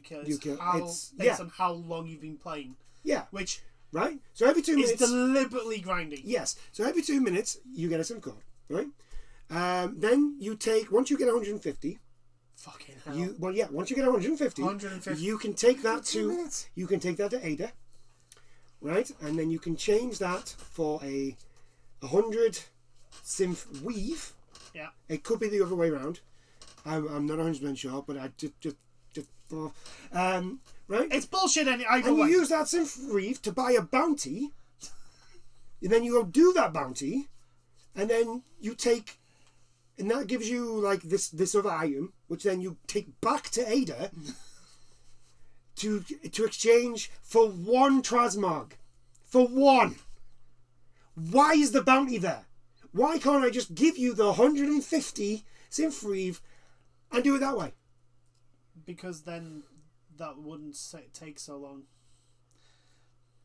kill. It's based on how long you've been playing. Yeah. Which right. So every 2 minutes, it's deliberately grinding. Yes. So every 2 minutes you get a sim card, right? Then you take once you get 150. Fucking hell. Once you get 150, you can take that to Ada, right? And then you can change that for a 100 synth weave. Yeah. It could be the other way around. I'm not 100% sure, but I just right? It's bullshit either and way. You use that synth weave to buy a bounty, and then you go do that bounty, and then you take, and that gives you like this other item, which then you take back to Ada to exchange for one transmog. For one. Why is the bounty there? Why can't I just give you the 150 synth weave and do it that way? Because then that wouldn't take so long.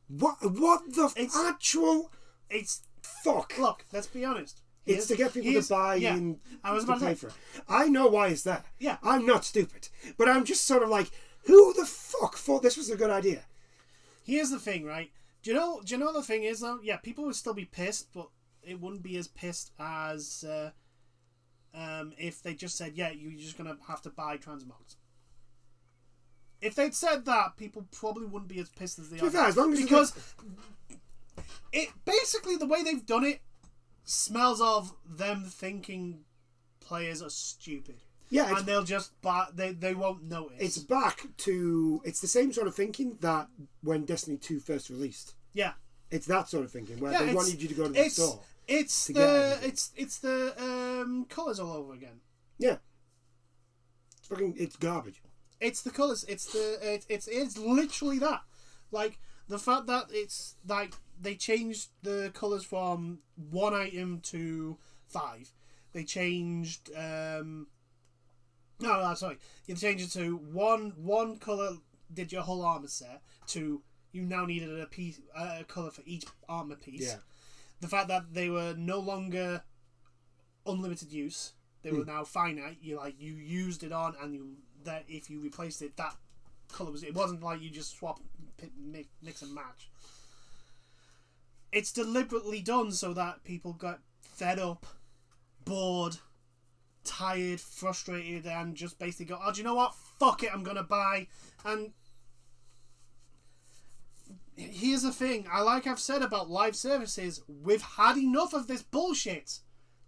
What the actual... It's... Fuck. Look, let's be honest. It's to get people to buy and I was about to pay for it. I know why it's there. Yeah. I'm not stupid. But I'm just sort of like, who the fuck thought this was a good idea? Here's the thing, right? Do you know the thing is though? Yeah, people would still be pissed, but it wouldn't be as pissed as if they just said, yeah, you're just gonna have to buy transmogs. If they'd said that, people probably wouldn't be as pissed as they are. Fair, as long as because it basically the way they've done it smells of them thinking players are stupid. Yeah, and they'll just they won't notice. It's the same sort of thinking that when Destiny 2 first released. Yeah. It's that sort of thinking where they wanted you to go to the store. It's the colours all over again. Yeah. It's garbage. It's the colours. It's literally that. Like, the fact that it's, like, they changed the colours from 1 item to 5. They changed, no, sorry. You changed it to one colour did your whole armour set, to you now needed a colour for each armour piece. Yeah. The fact that they were no longer unlimited use, they were now finite. You used it on, and that if you replaced it, that colour was. It wasn't like you just swap, mix and match. It's deliberately done so that people got fed up, bored, tired, frustrated, and just basically go, oh, do you know what? Fuck it, I'm gonna buy. And here's the thing, I've said about live services, we've had enough of this bullshit.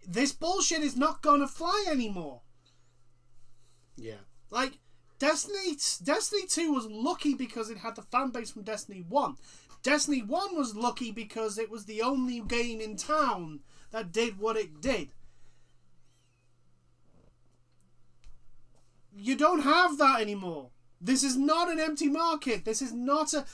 This bullshit is not gonna fly anymore. Yeah. Like, Destiny 2 was lucky because it had the fan base from Destiny 1. Destiny 1 was lucky because it was the only game in town that did what it did. You don't have that anymore. This is not an empty market. This is not a...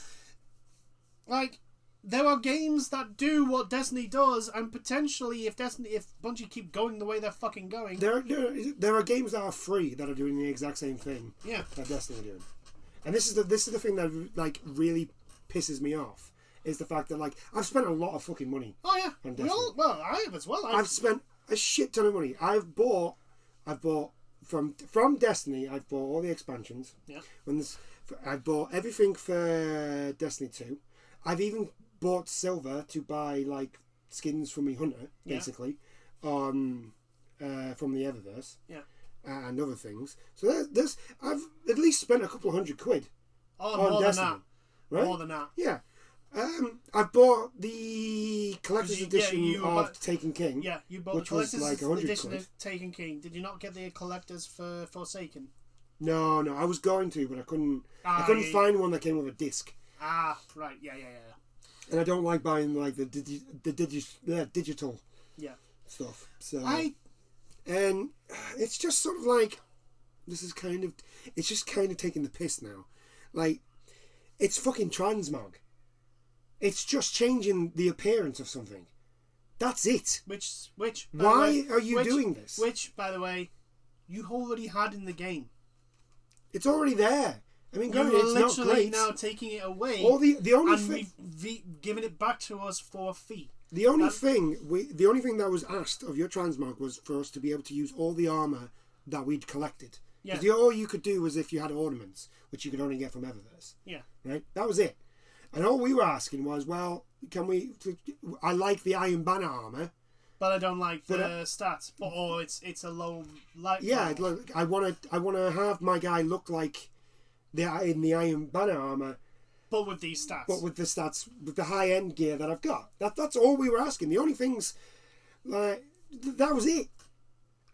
Like, there are games that do what Destiny does, and potentially, if Bungie keep going the way they're fucking going... There are games that are free that are doing the exact same thing that Destiny are doing. And this is the thing that, like, really pisses me off, is the fact that, like, I've spent a lot of fucking money on Destiny. I have as well. I've spent a shit ton of money. I've bought from Destiny, I've bought all the expansions. Yeah. I've bought everything for Destiny 2. I've even bought silver to buy, like, skins from my hunter, basically, from the Eververse. Yeah. And other things. So I've at least spent a couple of £100 on Destiny. Right? More than that. Yeah. I've bought the collector's edition of Taken King. Yeah, you bought the collector's edition of Taken King. Did you not get the collector's for Forsaken? No, I was going to, but I couldn't. I couldn't find one that came with a disc. Ah, right, yeah. And I don't like buying like the digital stuff. So and it's just sort of like it's just kind of taking the piss now. Like, it's fucking transmog. It's just changing the appearance of something. That's it. Which why are you doing this? Which, by the way, you already had in the game. It's already there. I mean, you're it's literally not great. now taking it away. The only thing, giving it back to us for a fee. The only thing that was asked of your transmog was for us to be able to use all the armor that we'd collected. Yeah. All you could do was if you had ornaments, which you could only get from Eververse. Yeah. Right. That was it. And all we were asking was, well, can we? I like the Iron Banner armor, but I don't like the stats. Or it's a low light. Yeah, I want to have my guy look like in the Iron Banner armor, but with these stats. But with the stats, with the high end gear that I've got. That's all we were asking. The only things, that was it.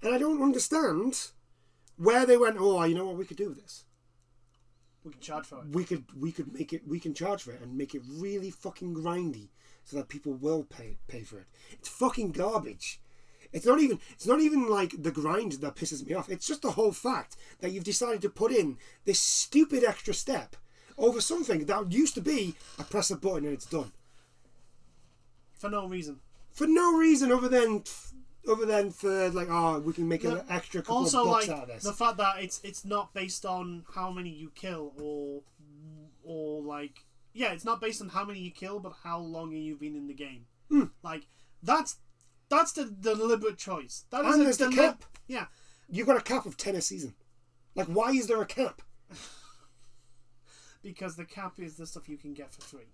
And I don't understand where they went. Oh, you know what we could do with this? We can charge for it. We could make it. We can charge for it and make it really fucking grindy, so that people will pay for it. It's fucking garbage. It's not even like the grind that pisses me off. It's just the whole fact that you've decided to put in this stupid extra step over something that used to be I press a button and it's done. For no reason. For no reason other than for like, we can make an extra couple of bucks out of this. The fact that it's not based on how many you kill or like, it's not based on how many you kill, but how long you've been in the game. Like, that's the deliberate choice. That is, and there's the cap. Yeah. You've got a cap of 10 a season. Like, why is there a cap? Because the cap is the stuff you can get for free.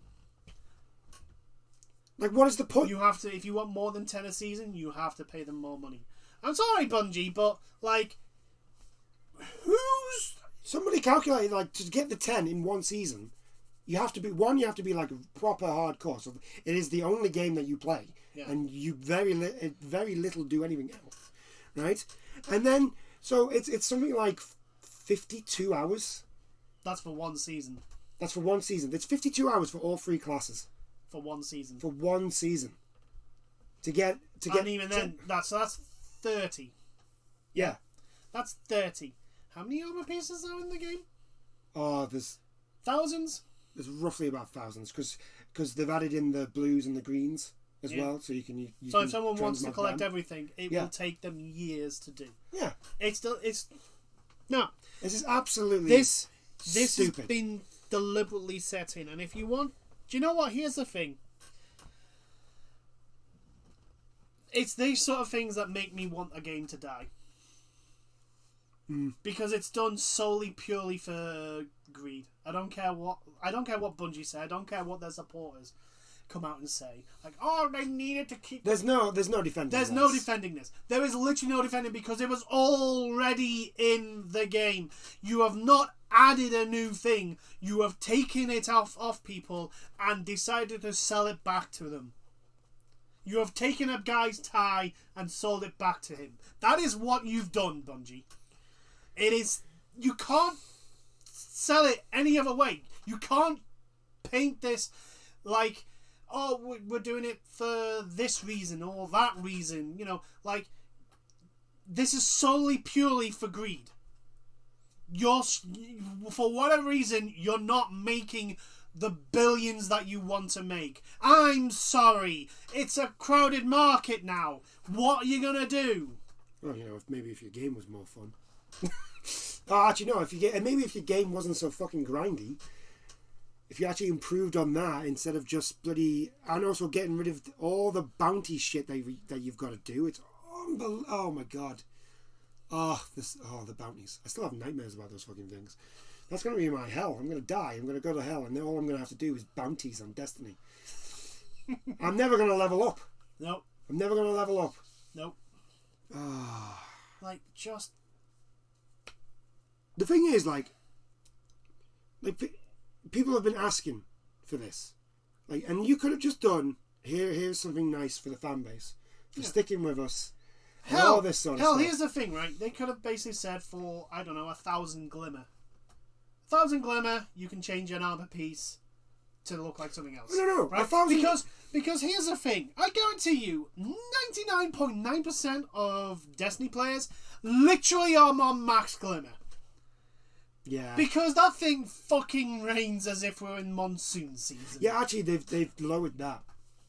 Like, what is the point? You have to, if you want more than 10 a season, you have to pay them more money. I'm sorry, Bungie, but, like, somebody calculated, like, to get the 10 in one season, you have to be like proper hardcore. So it is the only game that you play. Yeah. And you very little do anything else. Right? And then, so it's something like 52 hours. That's for one season. That's for one season. It's 52 hours for all three classes. For one season. For one season. To get. And even then, that's 30. Yeah. That's 30. How many armor pieces are in the game? Oh, there's thousands. There's roughly about thousands because they've added in the blues and the greens as well, so you can. So if someone wants to collect everything, it will take them years to do. Yeah, it's no. This is absolutely this stupid. has been deliberately set in, and if you want, do you know what? Here's the thing. It's these sort of things that make me want a game to die. Because it's done solely purely for greed. I don't care what Bungie say. I don't care what their supporters come out and say. Like, oh, they needed to keep. There's no defending. There's no defending this. There is literally no defending because it was already in the game. You have not added a new thing. You have taken it off people and decided to sell it back to them. You have taken a guy's tie and sold it back to him. That is what you've done, Bungie. It is. You can't sell it any other way. You can't paint this like, oh, we're doing it for this reason or that reason. You know, like, this is solely purely for greed. For whatever reason, you're not making the billions that you want to make. I'm sorry. It's a crowded market now. What are you going to do? Well, you know, maybe if your game was more fun. Oh, actually, no. Maybe if your game wasn't so fucking grindy, if you actually improved on that instead of just bloody, and also getting rid of all the bounty shit that you've got to do. It's unbelievable. Oh my god. The bounties. I still have nightmares about those fucking things. That's gonna be my hell. I'm gonna die. I'm gonna go to hell, and then all I'm gonna have to do is bounties on Destiny. I'm never gonna level up. Nope. I'm never gonna level up. Nope. Like, just. The thing is, like people have been asking for this, like, and you could have just done here's something nice for the fan base for sticking with us. All this sort of stuff. Here's the thing, right? They could have basically said for, I don't know, 1,000 glimmer. 1,000 glimmer, you can change an armor piece to look like something else. No, right? 1,000. Because here's the thing. I guarantee you, 99.9% of Destiny players literally are on max glimmer. Yeah. Because that thing fucking rains as if we're in monsoon season. Yeah, actually, they've lowered that.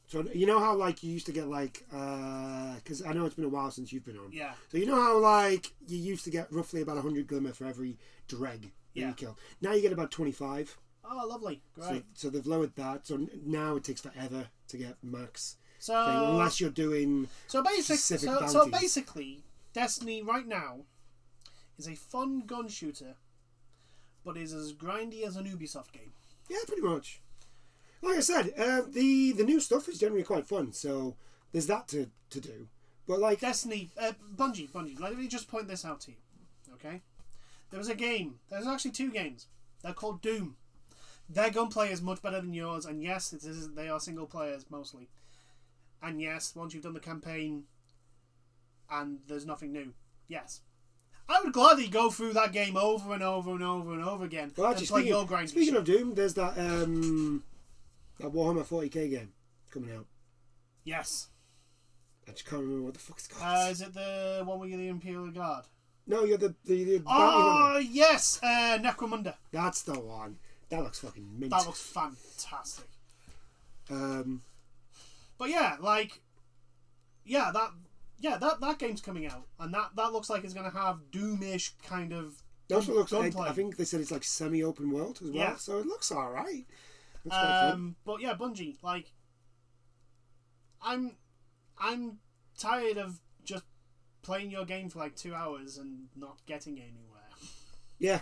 So you know how, like, you used to get, like, because I know it's been a while since you've been on. Yeah. So you know how, like, you used to get roughly about 100 glimmer for every dreg you kill. Now you get about 25. Oh, lovely. Great. So they've lowered that. So now it takes forever to get max. So thing, unless you're doing specific bounties. So basically, Destiny right now is a fun gun shooter, but is as grindy as an Ubisoft game. Yeah, pretty much. Like I said, the new stuff is generally quite fun, so there's that to do. But like Destiny, Bungie, let me just point this out to you, okay? There was a game. There's actually two games. They're called Doom. Their gunplay is much better than yours, and yes, they are single players mostly. And yes, once you've done the campaign, and there's nothing new, yes. I would gladly go through that game over and over and over and over again. Well, actually, and play your grind. Speaking of Doom, there's that Warhammer 40k game coming out. Yes. I just can't remember what the fuck it's called. Is it the one where you're the Imperial Guard? No, you're the Oh, yes! Necromunda. That's the one. That looks fucking mint. That looks fantastic. But yeah, like, that game's coming out, and that looks like it's going to have Doom-ish kind of. That's what it looks like. I think they said it's like semi-open world as well, so it looks all right. But yeah, Bungie, like, I'm tired of just playing your game for like 2 hours and not getting anywhere. Yeah.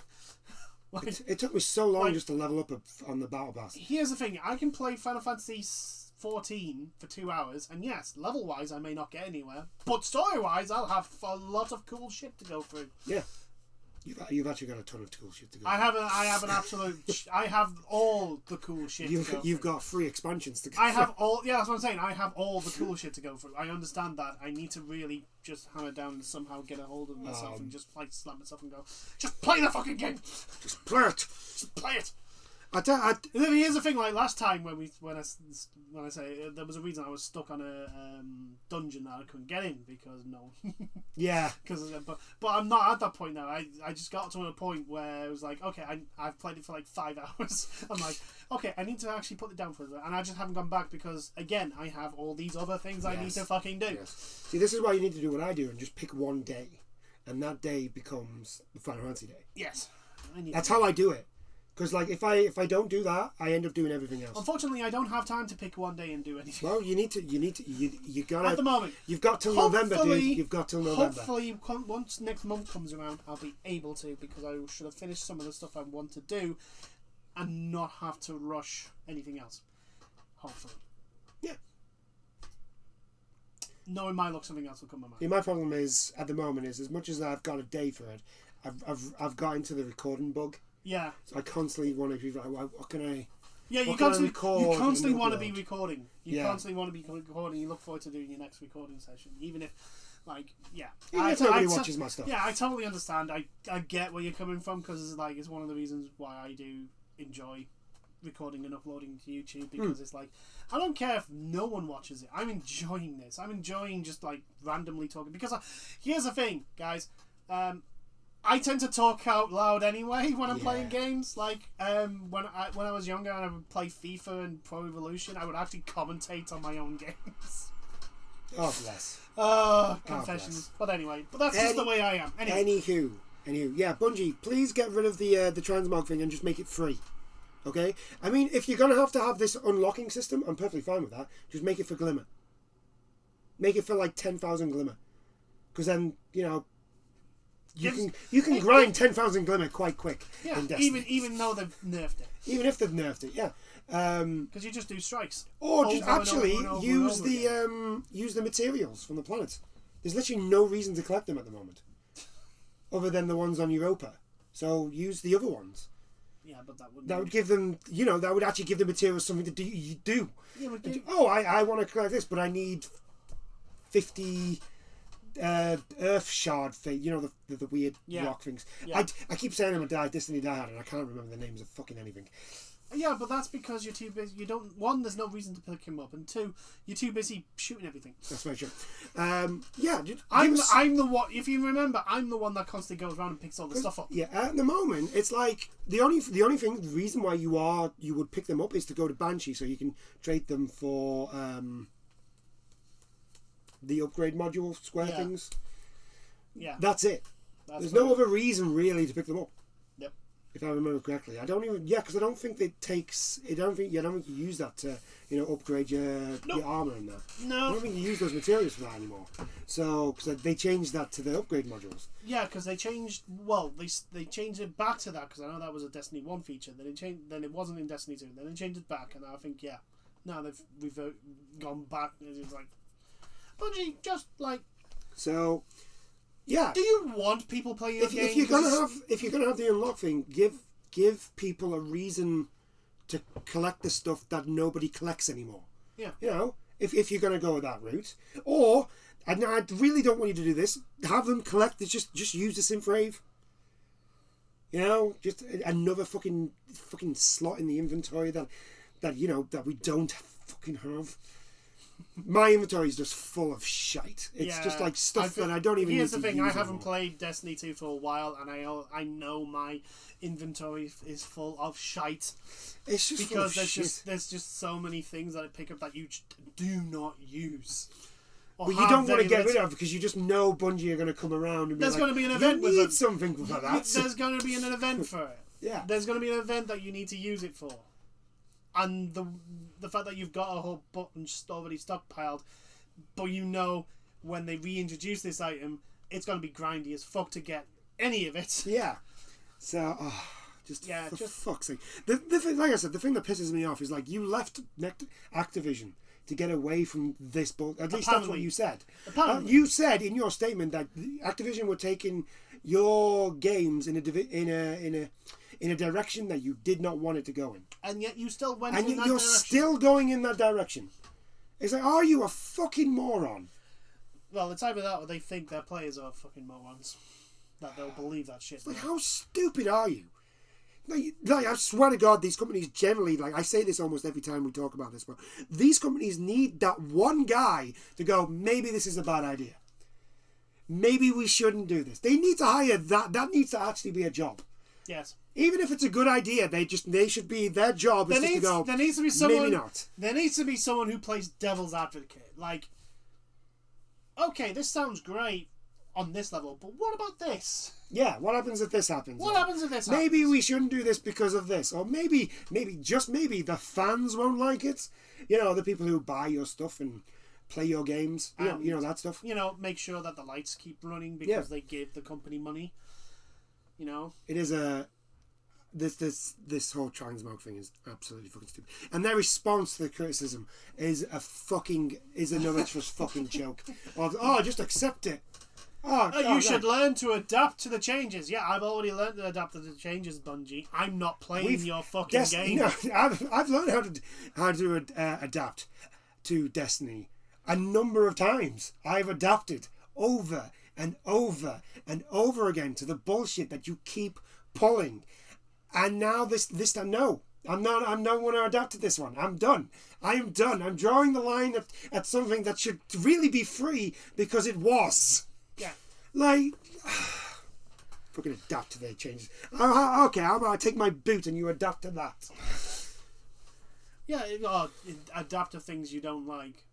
Like, it took me so long just to level up on the battle pass. Here's the thing: I can play Final Fantasy 14 for 2 hours, and yes, level-wise I may not get anywhere, but story-wise I'll have a lot of cool shit to go through. Yeah. You've actually got a ton of cool shit to go. I have an absolute. I have all the cool shit. You've got 3 expansions to go. I have all. Yeah, that's what I'm saying. I have all the cool shit to go through. I understand that. I need to really just hammer down and somehow get a hold of myself and just like slap myself and go, just play the fucking game. Just play it. Just play it. Here's the thing. Like last time when I say there was a reason I was stuck on a dungeon that I couldn't get in because no. Yeah. But I'm not at that point now. I just got to a point where it was like, okay, I've played it for like 5 hours. I'm like, okay, I need to actually put it down for a bit, and I just haven't gone back because again I have all these other things I need to fucking do. Yes. See, this is why you need to do what I do and just pick one day, and that day becomes the Final Fantasy day. Yes. That's how I do it. Because like if I don't do that, I end up doing everything else. Unfortunately, I don't have time to pick one day and do anything. Well, you gotta. At the moment, you've got till November, dude. You've got till November. Hopefully, once next month comes around, I'll be able to because I should have finished some of the stuff I want to do, and not have to rush anything else. Hopefully. Yeah. Knowing my luck, something else will come my mind. Yeah, my problem is at the moment is as much as I've got a day for it, I've got into the recording bug. Yeah. So I constantly want to be like, what can I? Yeah, you constantly want to be recording. You constantly want to be recording. You look forward to doing your next recording session, even if, like, even if nobody watches my stuff. Yeah, I totally understand. I get where you're coming from because like it's one of the reasons why I do enjoy recording and uploading to YouTube because it's like I don't care if no one watches it. I'm enjoying this. I'm enjoying just like randomly talking because here's the thing, guys. I tend to talk out loud anyway when I'm playing games. Like when I was younger and I would play FIFA and Pro Evolution, I would actually commentate on my own games. Oh bless. Confessions. But anyway, that's just the way I am. Anywho, yeah, Bungie, please get rid of the transmog thing and just make it free. Okay? I mean, if you're gonna have to have this unlocking system, I'm perfectly fine with that. Just make it for Glimmer. Make it for like 10,000 Glimmer, because then you can grind 10,000 Glimmer quite quick. Yeah, in even though they've nerfed it. Even if they've nerfed it, yeah. Because you just do strikes. Or just actually use the materials from the planets. There's literally no reason to collect them at the moment, other than the ones on Europa. So use the other ones. Yeah, but that would give them, that would actually give the materials something to do. Yeah, I want to collect this, but I need 50 earth shard thing, the weird rock things. Yeah. I keep saying I'm a Destiny diehard and I can't remember the names of fucking anything. Yeah, but that's because you're too busy. You don't. One, there's no reason to pick him up, and two, you're too busy shooting everything. That's very true. I'm the one. If you remember, I'm the one that constantly goes around and picks all the stuff up. Yeah, at the moment, it's like the reason why you would pick them up is to go to Banshee, so you can trade them for the upgrade module square things. Yeah, that's it. There's no other reason really to pick them up. Yep. If I remember correctly, I don't even. Yeah, because I don't think it takes. I don't think you use that to upgrade your armor and that. No. I don't think you use those materials for that anymore. So because they changed that to the upgrade modules. Yeah, because they changed. Well, they changed it back to that because I know that was a Destiny 1 feature. Then it wasn't in Destiny 2. Then they changed it back, and I think now they've gone back. It's like Bungie just like so. Yeah. Do you want people playing your game? If you're gonna have the unlock thing, give people a reason to collect the stuff that nobody collects anymore. Yeah. If you're gonna go that route, or I really don't want you to do this. Have them collect. Just use the synth rave. Just another fucking slot in the inventory that we don't fucking have. My inventory is just full of shite. It's just like stuff that I don't even need to use. Here's the thing, I haven't played Destiny 2 for a while, and I know my inventory is full of shite. It's just because there's just so many things that I pick up that you do not use. But you don't want to get rid of because you just know Bungie are going to come around and be there's going to be an event you need something for that. There's going to be an event for it. Yeah. There's going to be an event that you need to use it for. And the fact that you've got a whole bunch already stockpiled, but when they reintroduce this item, it's going to be grindy as fuck to get any of it. Yeah. So, for fuck's sake. The thing, like I said, the thing that pisses me off is like you left Activision to get away from this bull. At least that's what you said. You said in your statement that Activision were taking your games in a direction that you did not want it to go in. And yet you still went in that direction. And you're still going in that direction. It's like, are you a fucking moron? Well, it's either that or they think their players are fucking morons. That they'll believe that shit. It's like, how stupid are you? Like, I swear to God, these companies generally, like, I say this almost every time we talk about this, but these companies need that one guy to go, maybe this is a bad idea. Maybe we shouldn't do this. They need to hire that. That needs to actually be a job. Yes. Even if it's a good idea, they should be, their job is just to go, there needs to be someone, maybe not. There needs to be someone who plays devil's advocate. Like, okay, this sounds great on this level, but what about this? Yeah, what happens if this happens? What happens if this happens? Maybe we shouldn't do this because of this. Or maybe, just maybe, the fans won't like it. You know, the people who buy your stuff and play your games. You know that stuff. You know, make sure that the lights keep running because they give the company money. You know? It is a... This whole transmog thing is absolutely fucking stupid, and their response to the criticism is another just fucking joke of just accept it. You should learn to adapt to the changes. Yeah, I've already learned to adapt to the changes, Bungie. I'm not playing your fucking game. No, I've learned how to adapt to Destiny a number of times. I've adapted over and over and over again to the bullshit that you keep pulling. And now this time, no, I'm not going to adapt to this one. I'm done. I am done. I'm drawing the line at something that should really be free because it was. Yeah. Like, fucking adapt to their changes. Okay, how about I take my boot and you adapt to that? Yeah, adapt to things you don't like.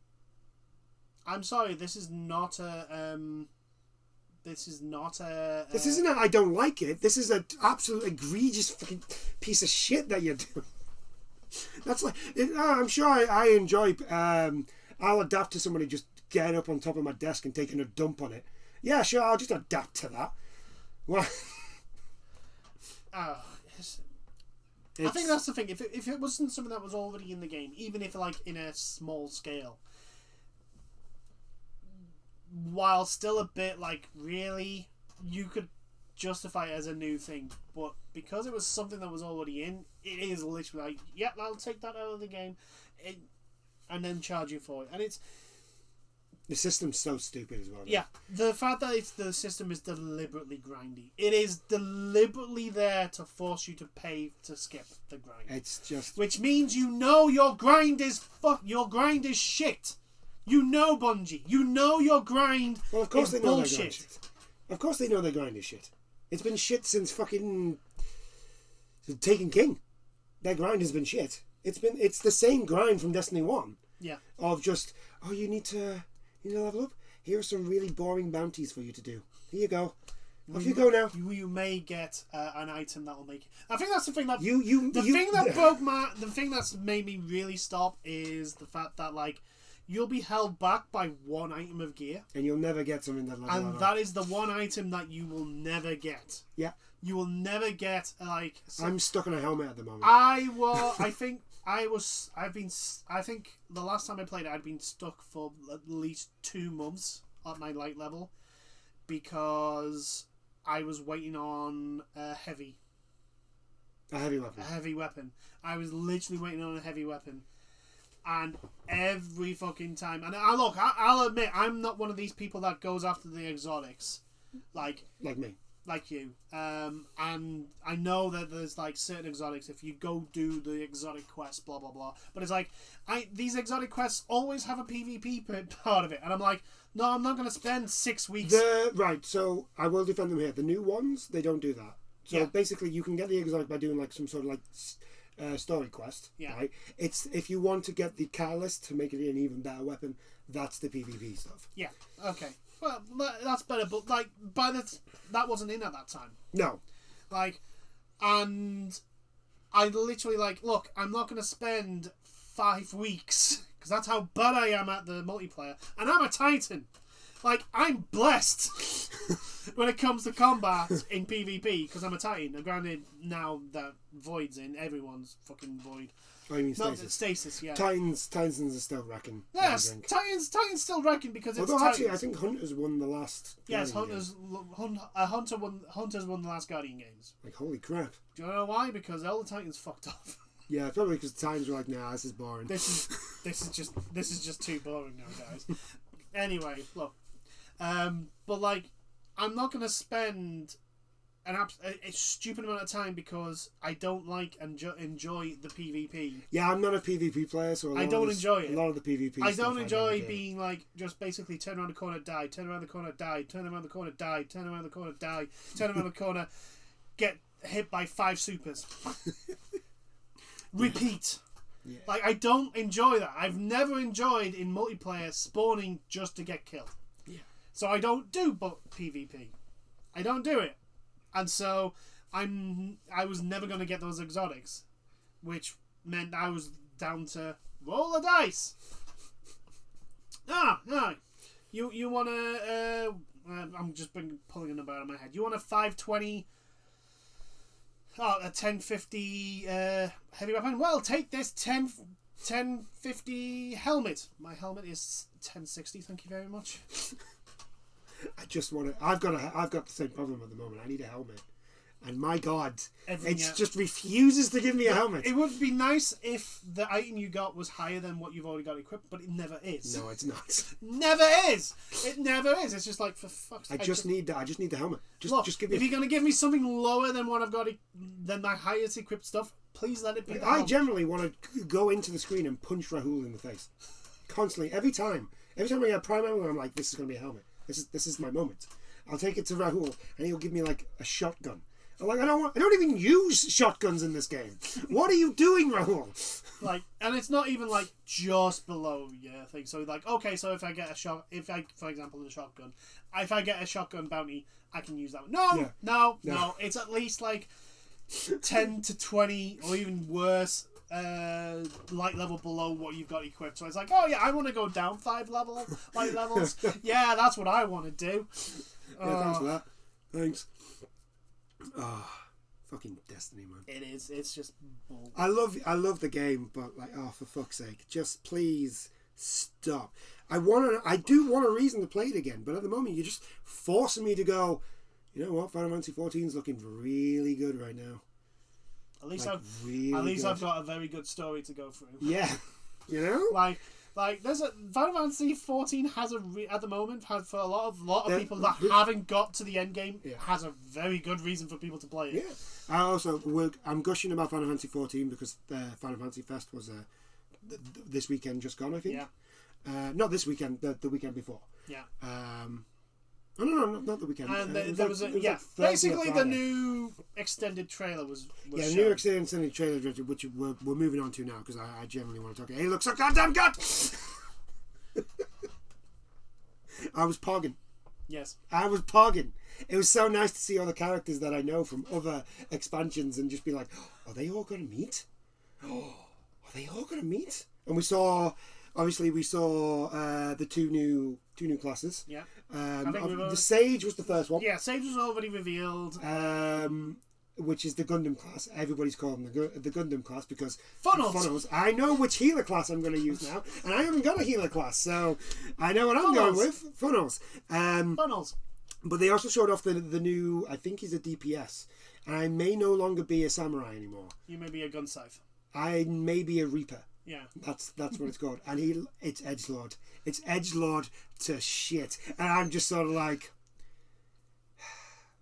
I'm sorry, this is not a... This isn't I don't like it. This is an absolute egregious fucking piece of shit that you're doing. That's like... I'm sure I enjoy... I'll adapt to somebody just getting up on top of my desk and taking a dump on it. Yeah, sure, I'll just adapt to that. Well... I think that's the thing. If it wasn't something that was already in the game, even if like in a small scale... While still a bit like, really, you could justify it as a new thing, but because it was something that was already in, it is literally like, yep, I'll take that out of the game, and then charge you for it. And it's the system's so stupid as well. Yeah, the fact that the system is deliberately grindy. It is deliberately there to force you to pay to skip the grind. It's just, which means your grind is shit. You know, Bungie. You know your grind. Well, of course is they know bullshit. their grind shit. Of course they know their grind is shit. It's been shit since fucking Taken King. Their grind has been shit. It's the same grind from Destiny 1. Yeah. Of just, you need to level up. Here are some really boring bounties for you to do. Here you go. Off you go now. You may get an item that will make. I think that's the thing that the thing that's made me really stop is the fact that like. You'll be held back by one item of gear. And you'll never get something that level. And that is the one item that you will never get. Yeah. You will never get, like... I'm stuck on a helmet at the moment. I think the last time I played it, I'd been stuck for at least 2 months at my light level. Because I was waiting on a heavy weapon. A heavy weapon. I was literally waiting on a heavy weapon. And every fucking time, and I'll admit, I'm not one of these people that goes after the exotics, like me, like you. And I know that there's like certain exotics. If you go do the exotic quest, blah blah blah. But it's like these exotic quests always have a PvP part of it, and I'm like, no, I'm not going to spend 6 weeks. Right. So I will defend them here. The new ones, they don't do that. So basically, you can get the exotic by doing like some sort of like. Story quest, right? It's if you want to get the catalyst to make it an even better weapon, that's the PvP stuff. Yeah. Okay. Well, that's better, but like that wasn't in at that time. No. Like, and I literally like, look, I'm not going to spend 5 weeks because that's how bad I am at the multiplayer, and I'm a Titan. Like, I'm blessed when it comes to combat in PvP because I'm a Titan. And granted, now that Void's in, everyone's fucking Void. Oh, you mean Stasis? No, Stasis, yeah. Titans are still wrecking. Yes, Titans still wrecking because it's Although actually, Titans. I think Hunters won the last. Yes, Hunters won the last Guardian games. Like, holy crap! Do you know why? Because all the Titans fucked off. Yeah, probably because the Titans were like, nah, this is boring. This is just too boring now, guys. Anyway, look. But like, I'm not gonna spend a stupid amount of time because I don't like and enjoy the PvP. Yeah, I'm not a PvP player, so I don't enjoy it. A lot of the PvP. I don't enjoy being like just basically turn around the corner, die, turn around the corner, die, turn around the corner, die, turn around the corner, die, turn around the corner, get hit by 5 supers. Repeat. Yeah. Like, I don't enjoy that. I've never enjoyed in multiplayer spawning just to get killed. Yeah. So I don't do PvP. I don't do it. And so I was never going to get those exotics, which meant I was down to roll the dice. You want to... I'm just pulling a number out of my head. You want a 520... a 1050 heavy weapon? Well, take this 1050 helmet. My helmet is 1060. Thank you very much. I just want to. I've got the same problem at the moment. I need a helmet, and my God, it just refuses to give me a helmet. It would be nice if the item you got was higher than what you've already got equipped, but it never is. No, it's not. Never is. It never is. It's just like, for fuck's sake. I just need the helmet. Just give me. If you're gonna give me something lower than what I've got, than my highest equipped stuff, please let it be. I generally want to go into the screen and punch Rahul in the face, constantly, every time I get a prime ammo, I'm like, this is gonna be a helmet. This is my moment. I'll take it to Rahul, and he'll give me like a shotgun. I'm like, I don't even use shotguns in this game. What are you doing, Rahul? Like, and it's not even like just below your thing. So like, okay, so if I get for example, the shotgun, if I get a shotgun bounty, I can use that one. No. It's at least like 10 to 20 or even worse light level below what you've got equipped. So it's like, oh yeah, I want to go down 5 light levels. Yeah, that's what I want to do. Yeah, thanks for that. Thanks. Fucking Destiny, man. It is. It's just bull. I love the game, but like, for fuck's sake, just please stop. I do want a reason to play it again, but at the moment you're just forcing me to go, you know what, Final Fantasy 14 is looking really good right now. At least I've got a very good story to go through. Yeah, you know, like there's a Final Fantasy 14 has at the moment for a lot of people that haven't got to the end game, has a very good reason for people to play it. Yeah. I'm gushing about Final Fantasy 14 because the Final Fantasy Fest was this weekend just gone, I think. Yeah. Not this weekend, the weekend before. Yeah. No, not the weekend. And basically the new extended trailer was the shown. new extended trailer, which we're moving on to now because I generally want to talk. Hey, look so goddamn good! I was pogging. Yes. I was pogging. It was so nice to see all the characters that I know from other expansions and just be like, are they all going to meet? Are they all going to meet? And we saw the two new classes. Yeah. The Sage was the first one. Yeah, Sage was already revealed. Which is the Gundam class. Everybody's calling the Gundam class because Funnels. I know which healer class I'm going to use now, and I haven't got a healer class, so I know what I'm going with. Funnels. Funnels. But they also showed off the new. I think he's a DPS, and I may no longer be a samurai anymore. You may be a gun scythe. I may be a reaper. Yeah. That's what it's called. And it's edgelord. It's edgelord to shit. And I'm just sort of like,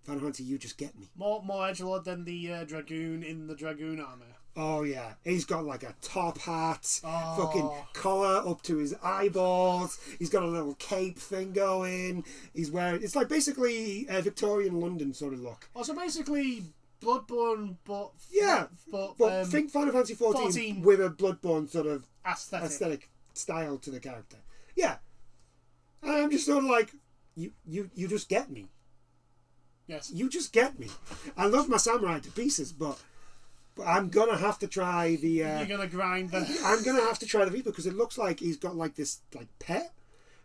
Final Fantasy, you just get me. More edgelord than the dragoon in the dragoon armor. Oh yeah, he's got like a top hat, fucking collar up to his eyeballs. He's got a little cape thing going. He's wearing. It's like basically a Victorian London sort of look. So basically Bloodborne, but think Final Fantasy 14 with a Bloodborne sort of aesthetic style to the character. Yeah, and I'm just sort of like, you just get me. Yes, you just get me. I love my samurai to pieces, but I'm gonna have to try the. You're gonna grind the. I'm gonna have to try the Reaper because it looks like he's got like this like pet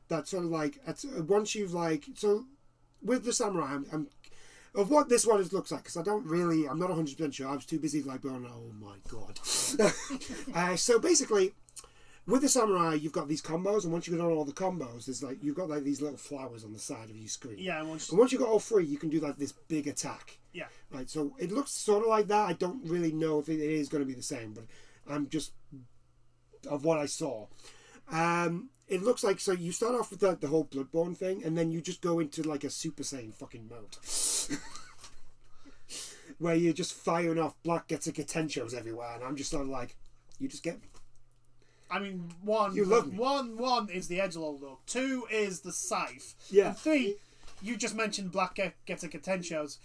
that sort of like once you've like so with the samurai I'm of what this one looks like because I'm not 100% sure. I was too busy like going, oh my god. So basically, with the samurai, you've got these combos, and once you've got all the combos, there's like you've got like these little flowers on the side of your screen. Yeah, and once you've got all three, you can do like this big attack. Yeah. Right. So it looks sort of like that. I don't really know if it is going to be the same, but I'm just of what I saw. It looks like so you start off with the whole Bloodborne thing, and then you just go into like a Super Saiyan fucking mode. where you're just firing off black Getsukatenshos everywhere, and I'm just sort of like, you just get me. I mean, one is the edgelord look. 2 is the scythe. Yeah. And 3, you just mentioned black Getsukatenshos.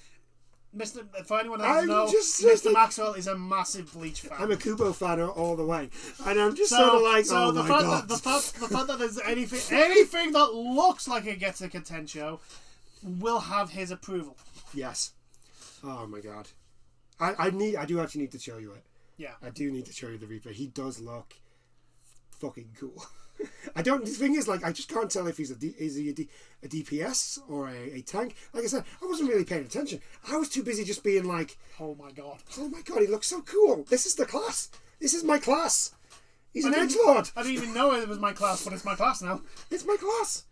For anyone who doesn't know, Mr. Maxwell is a massive Bleach fan. I'm a Kubo fan all the way, and I'm just sort of like, oh my god. The fact that there's anything that looks like a Getsuka will have his approval. Yes. Oh my god. I do actually need to show you it. Yeah. I do need to show you the Reaper. He does look fucking cool. The thing is, like, I just can't tell if he's a DPS or a tank. Like I said, I wasn't really paying attention. I was too busy just being like, oh my god, he looks so cool. This is the class. This is my class. He's an edgelord. I didn't even know it was my class, but it's my class now. It's my class.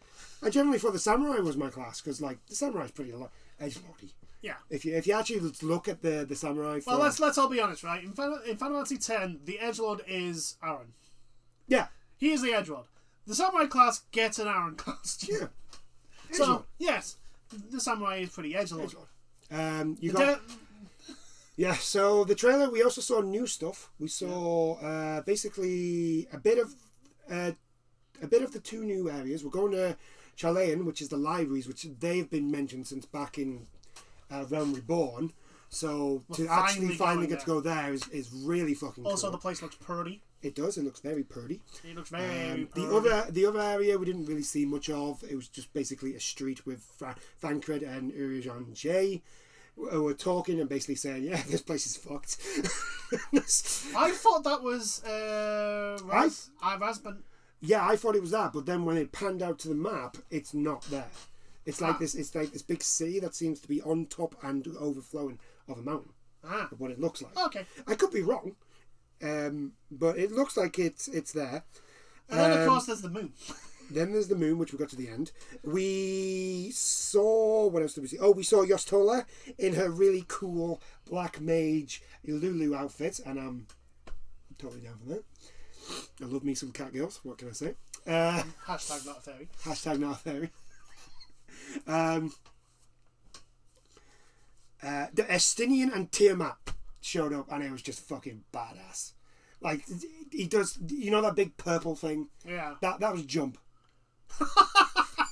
I generally thought the samurai was my class because, like, the samurai's pretty edgelordy. Yeah. If you actually look at the samurai. Well, let's all be honest, right? In Final Fantasy X, the edgelord is Aaron. Yeah. He is the edgelord. The samurai class gets an Aaron class. Yeah. So yes, the samurai is pretty edgelord. Yeah. So the trailer, we also saw new stuff. We saw basically a bit of the 2 new areas. We're going to Chalayan, which is the libraries, which they've been mentioned since back in Realm Reborn. So to actually finally get to go there is really fucking cool. Also, the place looks pretty. It does. It looks very pretty. It looks very pretty. The other area we didn't really see much of. It was just basically a street with Thancred and Urijan J who were talking and basically saying, "Yeah, this place is fucked." I thought that was Razban. Yeah, I thought it was that, but then when it panned out to the map, it's not there. It's like this. It's like this big sea that seems to be on top and overflowing of a mountain. What it looks like. Okay. I could be wrong, but it looks like it's there. And then of course there's the moon. Then there's the moon, which we got to the end. We saw, what else did we see? Oh, we saw Yostola in her really cool black mage Lulu outfit, and I'm totally down for that. I love me some cat girls. What can I say? Hashtag not a fairy. Hashtag not a fairy. The Estinian and Tiamat showed up, and it was just fucking badass. Like, he does, you know that big purple thing? Yeah. That was Jump.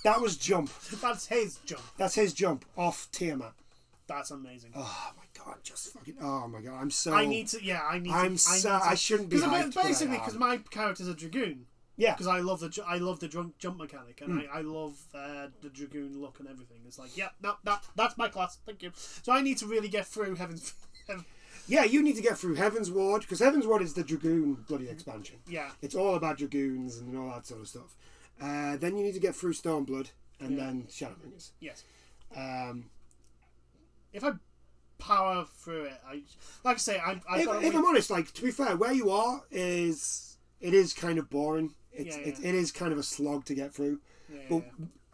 That was Jump. That's his jump. That's his jump off Tiamat. That's amazing. Oh my god, just fucking, oh my god, I'm so... I shouldn't be hyped. Basically, because my character's a Dragoon. Yeah. Because I love the jump mechanic, and I love the Dragoon look and everything. It's like, yeah, no, that's my class. Thank you. So I need to really get through Heaven's... Yeah, you need to get through Heaven's Ward, because Heaven's Ward is the Dragoon bloody expansion. Yeah. It's all about Dragoons and all that sort of stuff. Then you need to get through Stormblood, and then Shadowbringers. Yes. If I power through it, if I'm honest, like, to be fair, where you are is kind of boring. It is kind of a slog to get through. But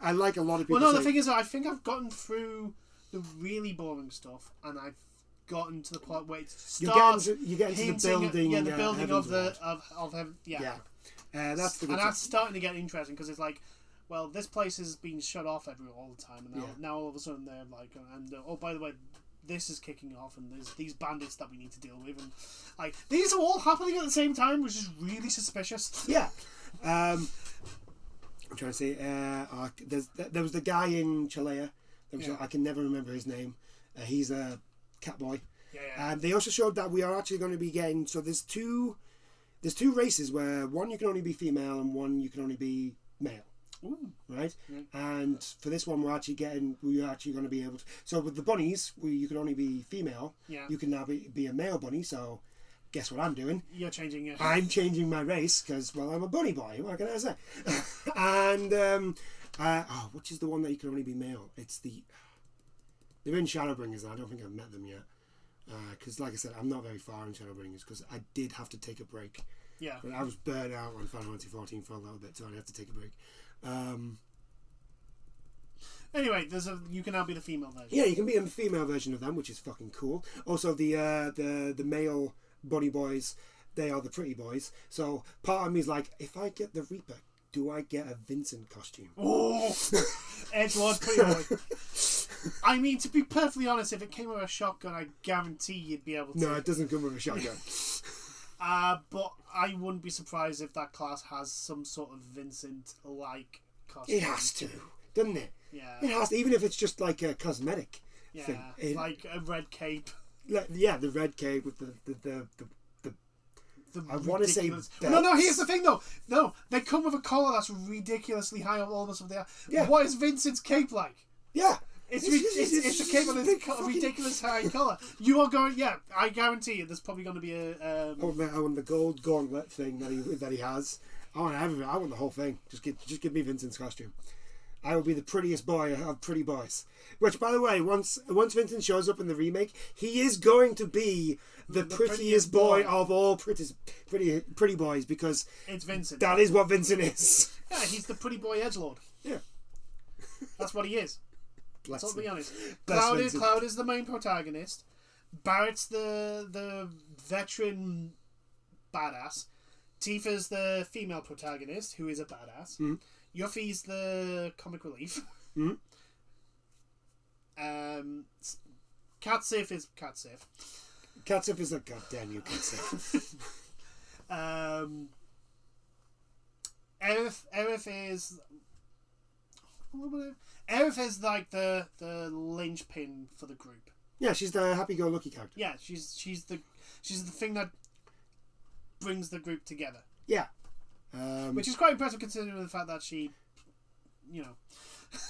I like a lot of people. Well, no, the thing is, I think I've gotten through the really boring stuff, and I've gotten to the point where it starts. You get into the building. The building of heaven. That's the good and that's starting to get interesting because it's like, well, this place has been shut off all the time, and now all of a sudden they're like, oh, by the way, this is kicking off, and there's these bandits that we need to deal with, and like these are all happening at the same time, which is really suspicious. Yeah. I'm trying to say, there was the guy in Chalea. I can never remember his name. He's a cat boy. And they also showed that we are actually going to be getting. So there's two races where one you can only be female and one you can only be male. Ooh. Right? And for this one, we're actually going to be able to. So with the bunnies, you can only be female. Yeah. You can now be a male bunny. So guess what I'm doing? You're changing it. I'm changing my race because, well, I'm a bunny boy. What can I say? And which is the one that you can only be male? They're in Shadowbringers, and I don't think I've met them yet. Because, like I said, I'm not very far in Shadowbringers because I did have to take a break. Yeah. But I was burnt out on Final Fantasy 14 for a little bit, so I had to take a break. Anyway, you can now be the female version. Yeah, you can be a female version of them, which is fucking cool. Also, the male bunny boys, they are the pretty boys. So part of me is like, if I get the Reaper, do I get a Vincent costume? Oh, Edgelord pretty boy. I mean, to be perfectly honest, if it came with a shotgun, I guarantee you'd be able to. No, it doesn't come with a shotgun. But I wouldn't be surprised if that class has some sort of Vincent-like costume. It has to, doesn't it? Yeah. It has to, even if it's just like a cosmetic thing. Like a red cape. Yeah, the red cape with the I want to say belts. No, here's the thing though. No, they come with a collar that's ridiculously high up almost up there. Yeah. What is Vincent's cape like? Yeah. It's a cape on a ridiculous high collar. You are going, yeah, I guarantee you there's probably going to be a... on the gold gauntlet thing that he has. I want everything. I want the whole thing. Just give me Vincent's costume. I will be the prettiest boy of pretty boys. Which, by the way, once Vincent shows up in the remake, he is going to be the prettiest boy of all pretty boys, because it's Vincent. That is what Vincent is. Yeah, he's the pretty boy edgelord. Yeah, that's what he is. Let's be honest. Cloud is the main protagonist. Barrett's the veteran badass. Tifa's the female protagonist, who is a badass. Mm. Yuffie's the comic relief. Mm. Catsif is Catsif. Catsif is a goddamn you Catsif. Aerith is like the linchpin for the group. Yeah, she's the happy-go-lucky character. Yeah, she's the thing that brings the group together. Yeah. Which is quite impressive considering the fact that she, you know...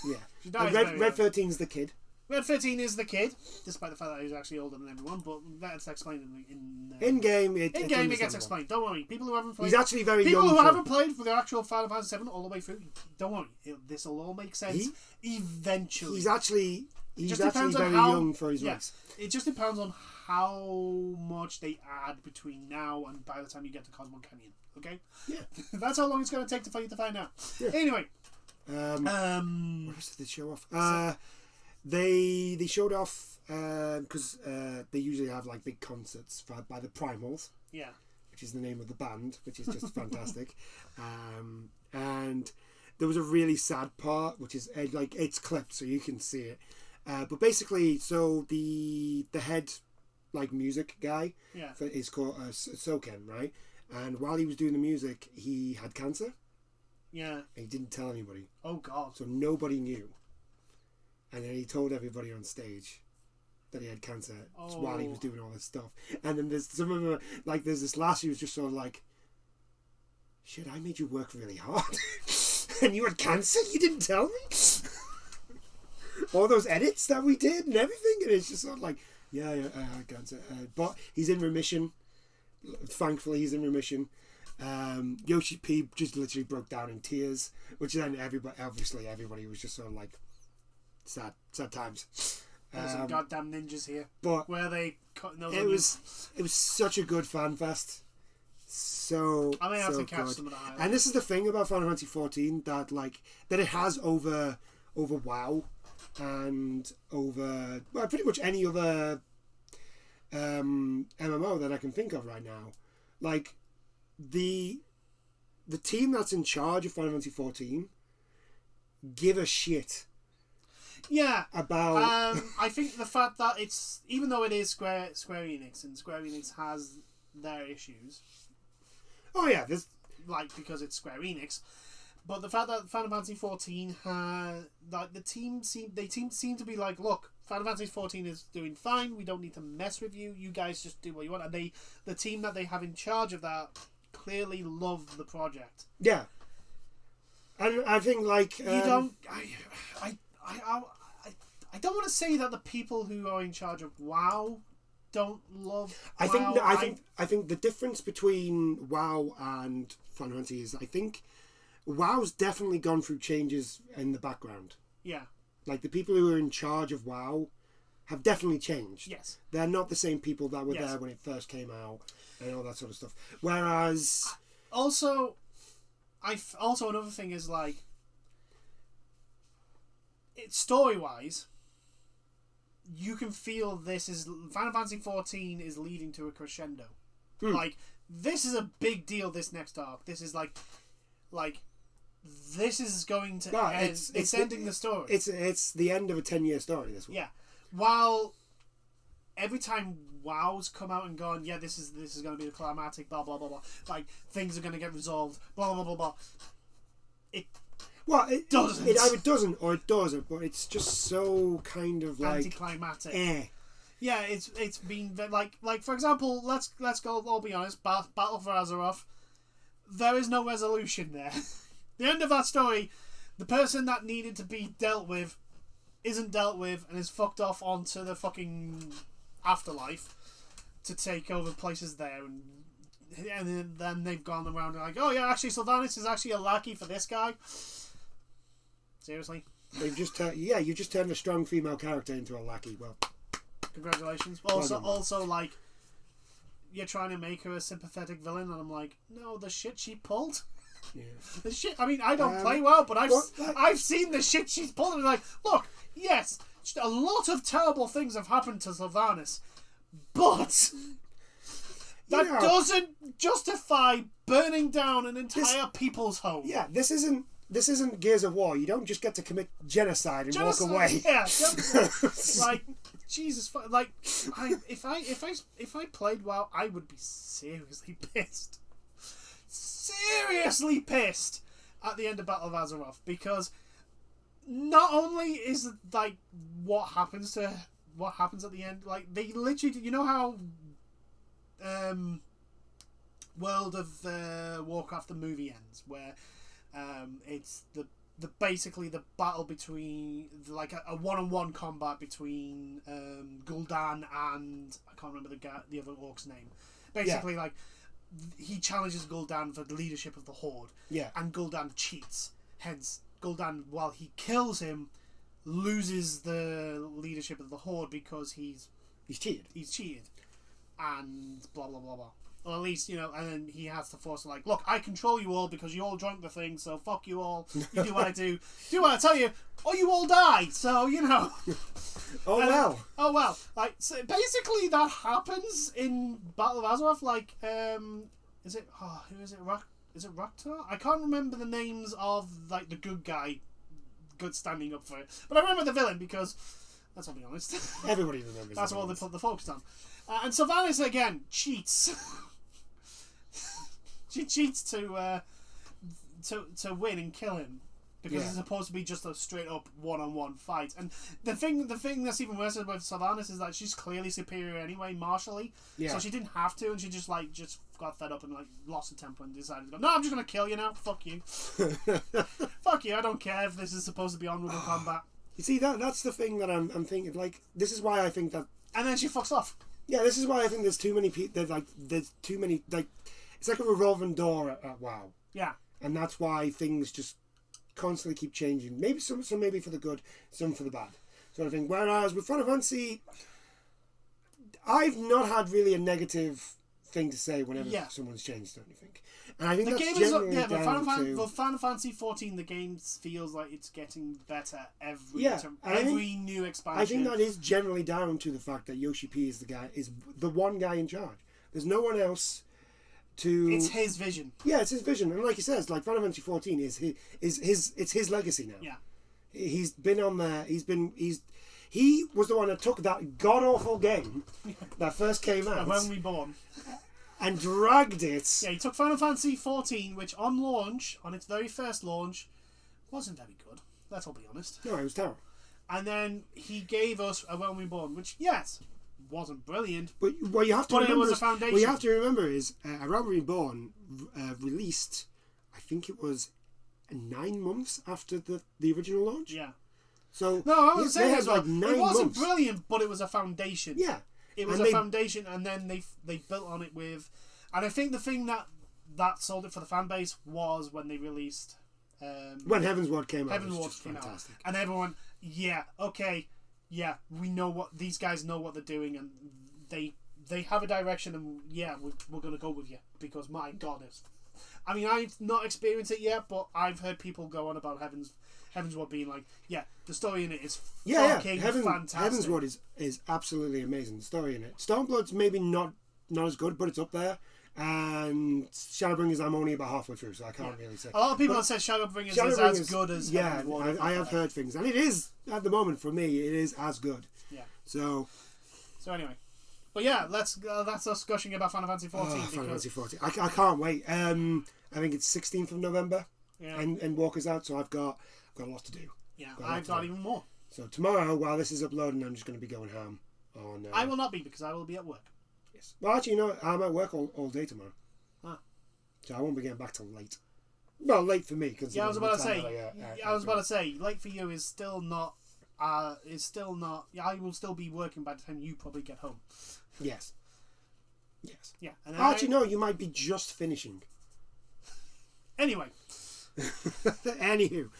Yeah. She dies Red 13's the kid. Red 13 is the kid, despite the fact that he's actually older than everyone, but that's explained in game. It gets explained. Don't worry. People who haven't played... He's actually very young. People who haven't played for the actual Final Fantasy 7 all the way through, don't worry. This will all make sense eventually. He's actually very young for his race. It just depends on how much they add between now and by the time you get to Cosmo Canyon. Okay? Yeah. That's how long it's going to take for you to find out. Yeah. Anyway. What else did they show off? They showed off because they usually have like big concerts by the Primals. Yeah. Which is the name of the band, which is just fantastic. And there was a really sad part, which is like it's clipped so you can see it. But basically, so the head like music guy is called Soken, right? And while he was doing the music, he had cancer. Yeah. And he didn't tell anybody. Oh God. So nobody knew. And then he told everybody on stage that he had cancer while he was doing all this stuff. And then there's some of them, like there's this last who was just sort of like, shit, I made you work really hard. And you had cancer? You didn't tell me? All those edits that we did and everything. And it's just sort of like, yeah, I had cancer. But he's in remission. Thankfully, he's in remission. Yoshi P just literally broke down in tears, which then everybody was just sort of like sad times. There's some goddamn ninjas here. But where are they cutting those? It was such a good fan fest. So I may have so to catch good. some of the highlights. And this is the thing about Final Fantasy 14 that it has over WoW and over pretty much any other MMO that I can think of right now. Like the team that's in charge of Final Fantasy 14 give a shit. Yeah. About I think the fact that it's, even though it is Square Enix and Square Enix has their issues. Oh yeah, there's because it's Square Enix. But the fact that Final Fantasy 14 the team seem to be like, look, Final Fantasy 14 is doing fine. We don't need to mess with you. You guys just do what you want. And the team that they have in charge of that clearly love the project. Yeah. And I think you don't. I don't want to say that the people who are in charge of WoW don't love WoW. I think the difference between WoW and Final Fantasy is I think WoW's definitely gone through changes in the background. Yeah. Like the people who are in charge of WoW have definitely changed. Yes. They're not the same people that were there when it first came out and all that sort of stuff. Whereas also another thing is like story wise, you can feel this is Final Fantasy 14 is leading to a crescendo. Like this is a big deal. This next arc. This is like this is going to No, end. It's ending the story. It's the end of a 10-year story. This one. Yeah. While every time WoW's come out and gone, yeah, this is going to be the climatic, blah blah blah blah. Like things are going to get resolved, blah blah blah blah. It doesn't. It either doesn't or it doesn't, but it's just so kind of like anticlimactic. Yeah, it's been like for example, let's go. I'll be honest. Battle for Azeroth. There is no resolution there. The end of that story, the person that needed to be dealt with, isn't dealt with, and is fucked off onto the fucking afterlife to take over places there, and then they've gone around and like, oh yeah, actually Sylvanas is actually a lackey for this guy. Seriously, they've just you just turned a strong female character into a lackey. Well, congratulations. Also, like, you're trying to make her a sympathetic villain, and I'm like, no, the shit she pulled. Yeah. The shit. I mean, I don't play well, but I've seen the shit she's pulled, and like, look, yes, a lot of terrible things have happened to Sylvanas, but that doesn't justify burning down an entire people's home. Yeah, this isn't Gears of War. You don't just get to commit genocide and walk away. Yeah, like Jesus. Like, if I played WoW, I would be seriously pissed. Seriously pissed at the end of Battle of Azeroth, because not only is it like what happens at the end, like they literally, you know how World of Warcraft the movie ends, where it's the basically the battle between like a one-on-one combat between Gul'dan and I can't remember the other orc's name. Basically, like he challenges Gul'dan for the leadership of the Horde. Yeah. And Gul'dan cheats. Hence, Gul'dan, while he kills him, loses the leadership of the Horde because he's cheated. He's cheated. And blah, blah, blah, blah. Or at least, and then he has to force, like, look, I control you all because you all drunk the thing, so fuck you all. You do what I do. Do what I tell you, or you all die. So, Oh well. Like, so basically that happens in Battle of Azeroth. Like, who is it? Is it Raktar? I can't remember the names of, like, the good guy standing up for it. But I remember the villain because, let's all be honest. Everybody remembers. That's all they put the focus on. And Sylvanas, again, cheats. She cheats to win and kill him. Because it's supposed to be just a straight up one-on-one fight. And the thing that's even worse with Sylvanas is that she's clearly superior anyway, martially. Yeah. So she didn't have to, and she just got fed up and like lost her temper and decided to go, no, I'm just gonna kill you now. Fuck you. Fuck you, I don't care if this is supposed to be honourable combat. You see, that's the thing that I'm thinking, like, this is why I think that... And then she fucks off. Yeah, this is why I think there's too many people, there's too many, like, it's like a revolving door at WoW. Yeah. And that's why things just constantly keep changing. Maybe some maybe for the good, some for the bad, sort of thing. Whereas with Final Fantasy, I've not had really a negative thing to say whenever someone's changed anything. And I think the that's generally with Final Fantasy 14, the game feels like it's getting better every new expansion. I think that is generally down to the fact that Yoshi P is the one guy in charge. There's no one else. It's his vision. Yeah, it's his vision, and like he says, like Final Fantasy 14 is his legacy now. Yeah, he's been on there. He was the one that took that god awful game that first came out, When We Born, and dragged it. Yeah, he took Final Fantasy 14, which on its very first launch, wasn't very good. Let's all be honest. No, it was terrible. And then he gave us a When We Born, which wasn't brilliant, but what you have to remember it was a foundation. What you have to remember is A Realm Reborn released, I think it was 9 months after the original launch. Yeah. So no, I was saying it wasn't brilliant, but it was a foundation. Yeah. It was a foundation, and then they built on it with, and I think the thing that sold it for the fan base was when they released when Heaven's Word came out. Heaven's Word came out, and everyone, we know what these guys know what they're doing, and they have a direction, and we're gonna go with you because my God is. I mean, I've not experienced it yet, but I've heard people go on about Heaven's Word being like, the story in it is fucking fantastic. Heaven's Word is absolutely amazing. The story in it. Stormblood's maybe not as good, but it's up there. Shadowbringers I'm only about halfway through, so I can't really say. A lot of people have said Shadowbringers is as good as Heaven's Ward. I have heard things, and it is at the moment for me. It is as good. Yeah. So anyway, but yeah, that's us gushing about Final Fantasy 14. Final Fantasy 14. I can't wait. I think it's 16th of November. Yeah. And Walker's out, so I've got a lot to do. Yeah, I've got even more. So tomorrow, while this is uploading, I'm just going to be going ham on. I will not be because I will be at work. Yes. Well, actually, I'm at work all day tomorrow. Ah. So I won't be getting back till late. Well, late for me. Yeah, I was about to say. Late for you is still not. Yeah, I will still be working by the time you probably get home. Yes. Yeah. And actually, no. You might be just finishing. Anyway. Anywho,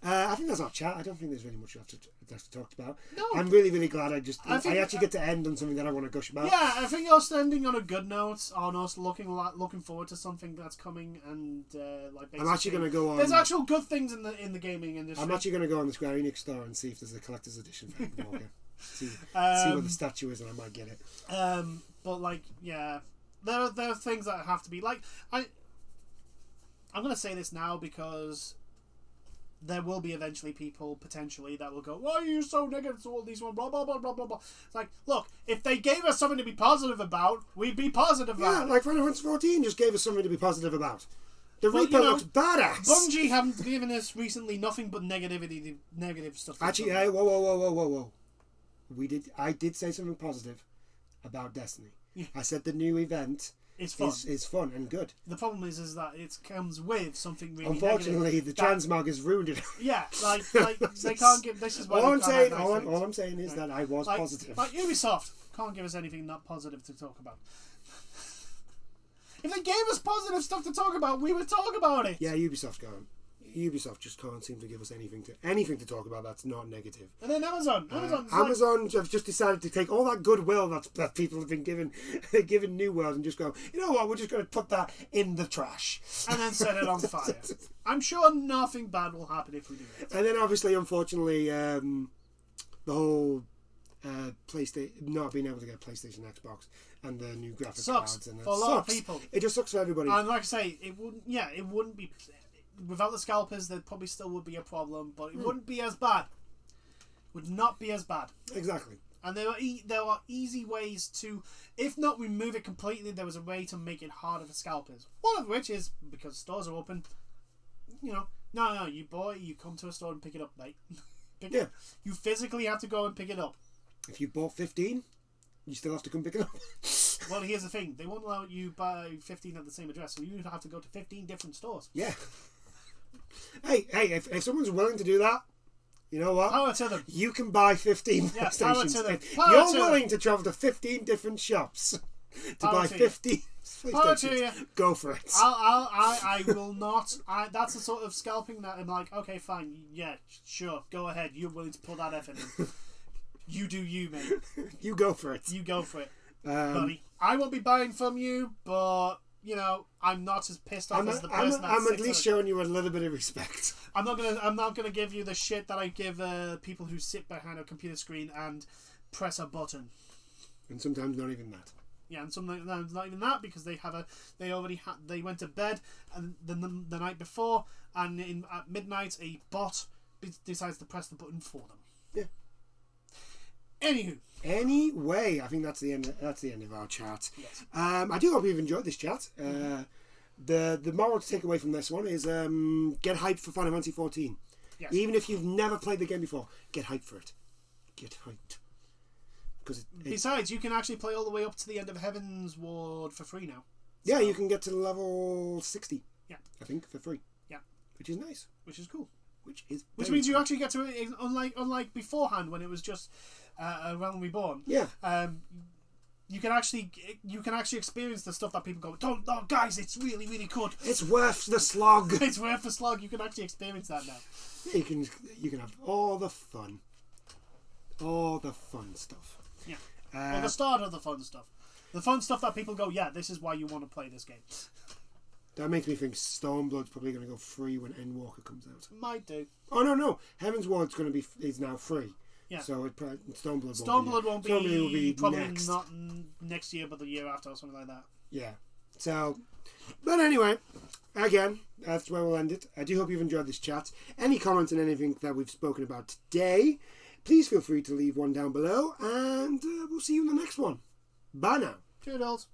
I think that's our chat. I don't think there's really much left to talk about. No. I'm really, really glad I actually get to end on something that I want to gush about. Yeah, I think us ending on a good note, on us looking forward to something that's coming, and basically, I'm actually going to go on. There's actual good things in the gaming industry. I'm actually going to go on the Square Enix store and see if there's a collector's edition for Walker. see what the statue is, and I might get it. But yeah, there are things that have to be I'm going to say this now because there will be eventually people, potentially, that will go, why are you so negative to all these ones, blah, blah, blah, blah, blah, blah. It's like, look, if they gave us something to be positive about, we'd be positive about it. Yeah, like Final Fantasy 14 just gave us something to be positive about. The Reaper looks badass. Bungie haven't given us recently nothing but negative stuff. Actually, whoa. I did say something positive about Destiny. Yeah. I said the new event is fun and good. The problem is that it comes with something really unfortunately, the transmog has ruined it. Yeah, like they can't give. This is why all I'm saying is that I was positive. Like Ubisoft can't give us anything not positive to talk about. If they gave us positive stuff to talk about, we would talk about it. Yeah, Ubisoft can't. Ubisoft just can't seem to give us anything to talk about that's not negative. And then Amazon have just decided to take all that goodwill that people have been given New World and just go, you know what, we're just going to put that in the trash and then set it on fire. I'm sure nothing bad will happen if we do it. And then obviously, unfortunately, the whole PlayStation not being able to get PlayStation, Xbox, and the new graphics cards, and for a lot of people. It just sucks for everybody. And like I say, it wouldn't be. Without the scalpers, there probably still would be a problem, but it wouldn't be as bad. Would not be as bad. Exactly. And there are easy ways to, if not remove it completely, there was a way to make it harder for scalpers. One of which is because stores are open. You come to a store and pick it up, mate. You physically have to go and pick it up. If you bought 15, you still have to come pick it up. Well, here's the thing: they won't allow you buy 15 at the same address, so you have to go to 15 different stores. Yeah. Hey! If someone's willing to do that, you know what? Power to them. You can buy 15 PlayStations. Power to them. If you're willing to travel to 15 different shops to buy 15 PlayStations, go for it. I will not. That's the sort of scalping that I'm like, okay, fine, yeah, sure, go ahead. You're willing to put that effort in. You do you, mate. You go for it. You go for it, buddy. I won't be buying from you, but I'm not as pissed off as the person. I'm at least showing you a little bit of respect. I'm not gonna give you the shit that I give people who sit behind a computer screen and press a button. And sometimes not even that. Yeah, and sometimes not even that because they went to bed and the night before, and at midnight a bot decides to press the button for them. Yeah. Anyway, I think that's the end of our chat. Yes. I do hope you've enjoyed this chat. The moral to take away from this one is get hyped for Final Fantasy 14. Yes. Even if you've never played the game before, get hyped for it. Get hyped. Besides, you can actually play all the way up to the end of Heaven's Ward for free now. Yeah, you can get to level 60. Yeah. I think, for free. Yeah. Which is nice. Which is cool. Which means you actually get to it, unlike beforehand when it was just a Realm Reborn. Yeah. You can actually experience the stuff that people go, guys, it's really, really good. It's worth the slog. It's worth the slog. You can actually experience that now. Yeah, you can have all the fun stuff. Yeah. Well, the start of the fun stuff. The fun stuff that people go, yeah, this is why you want to play this game. That makes me think Stormblood's probably going to go free when Endwalker comes out. Might do. Oh, no. Heaven's Ward's is now free. Yeah. So Stormblood won't be probably next. Not next year, but the year after or something like that. Yeah. So, but anyway, again, that's where we'll end it. I do hope you've enjoyed this chat. Any comments on anything that we've spoken about today, please feel free to leave one down below, and we'll see you in the next one. Bye now. Toodles.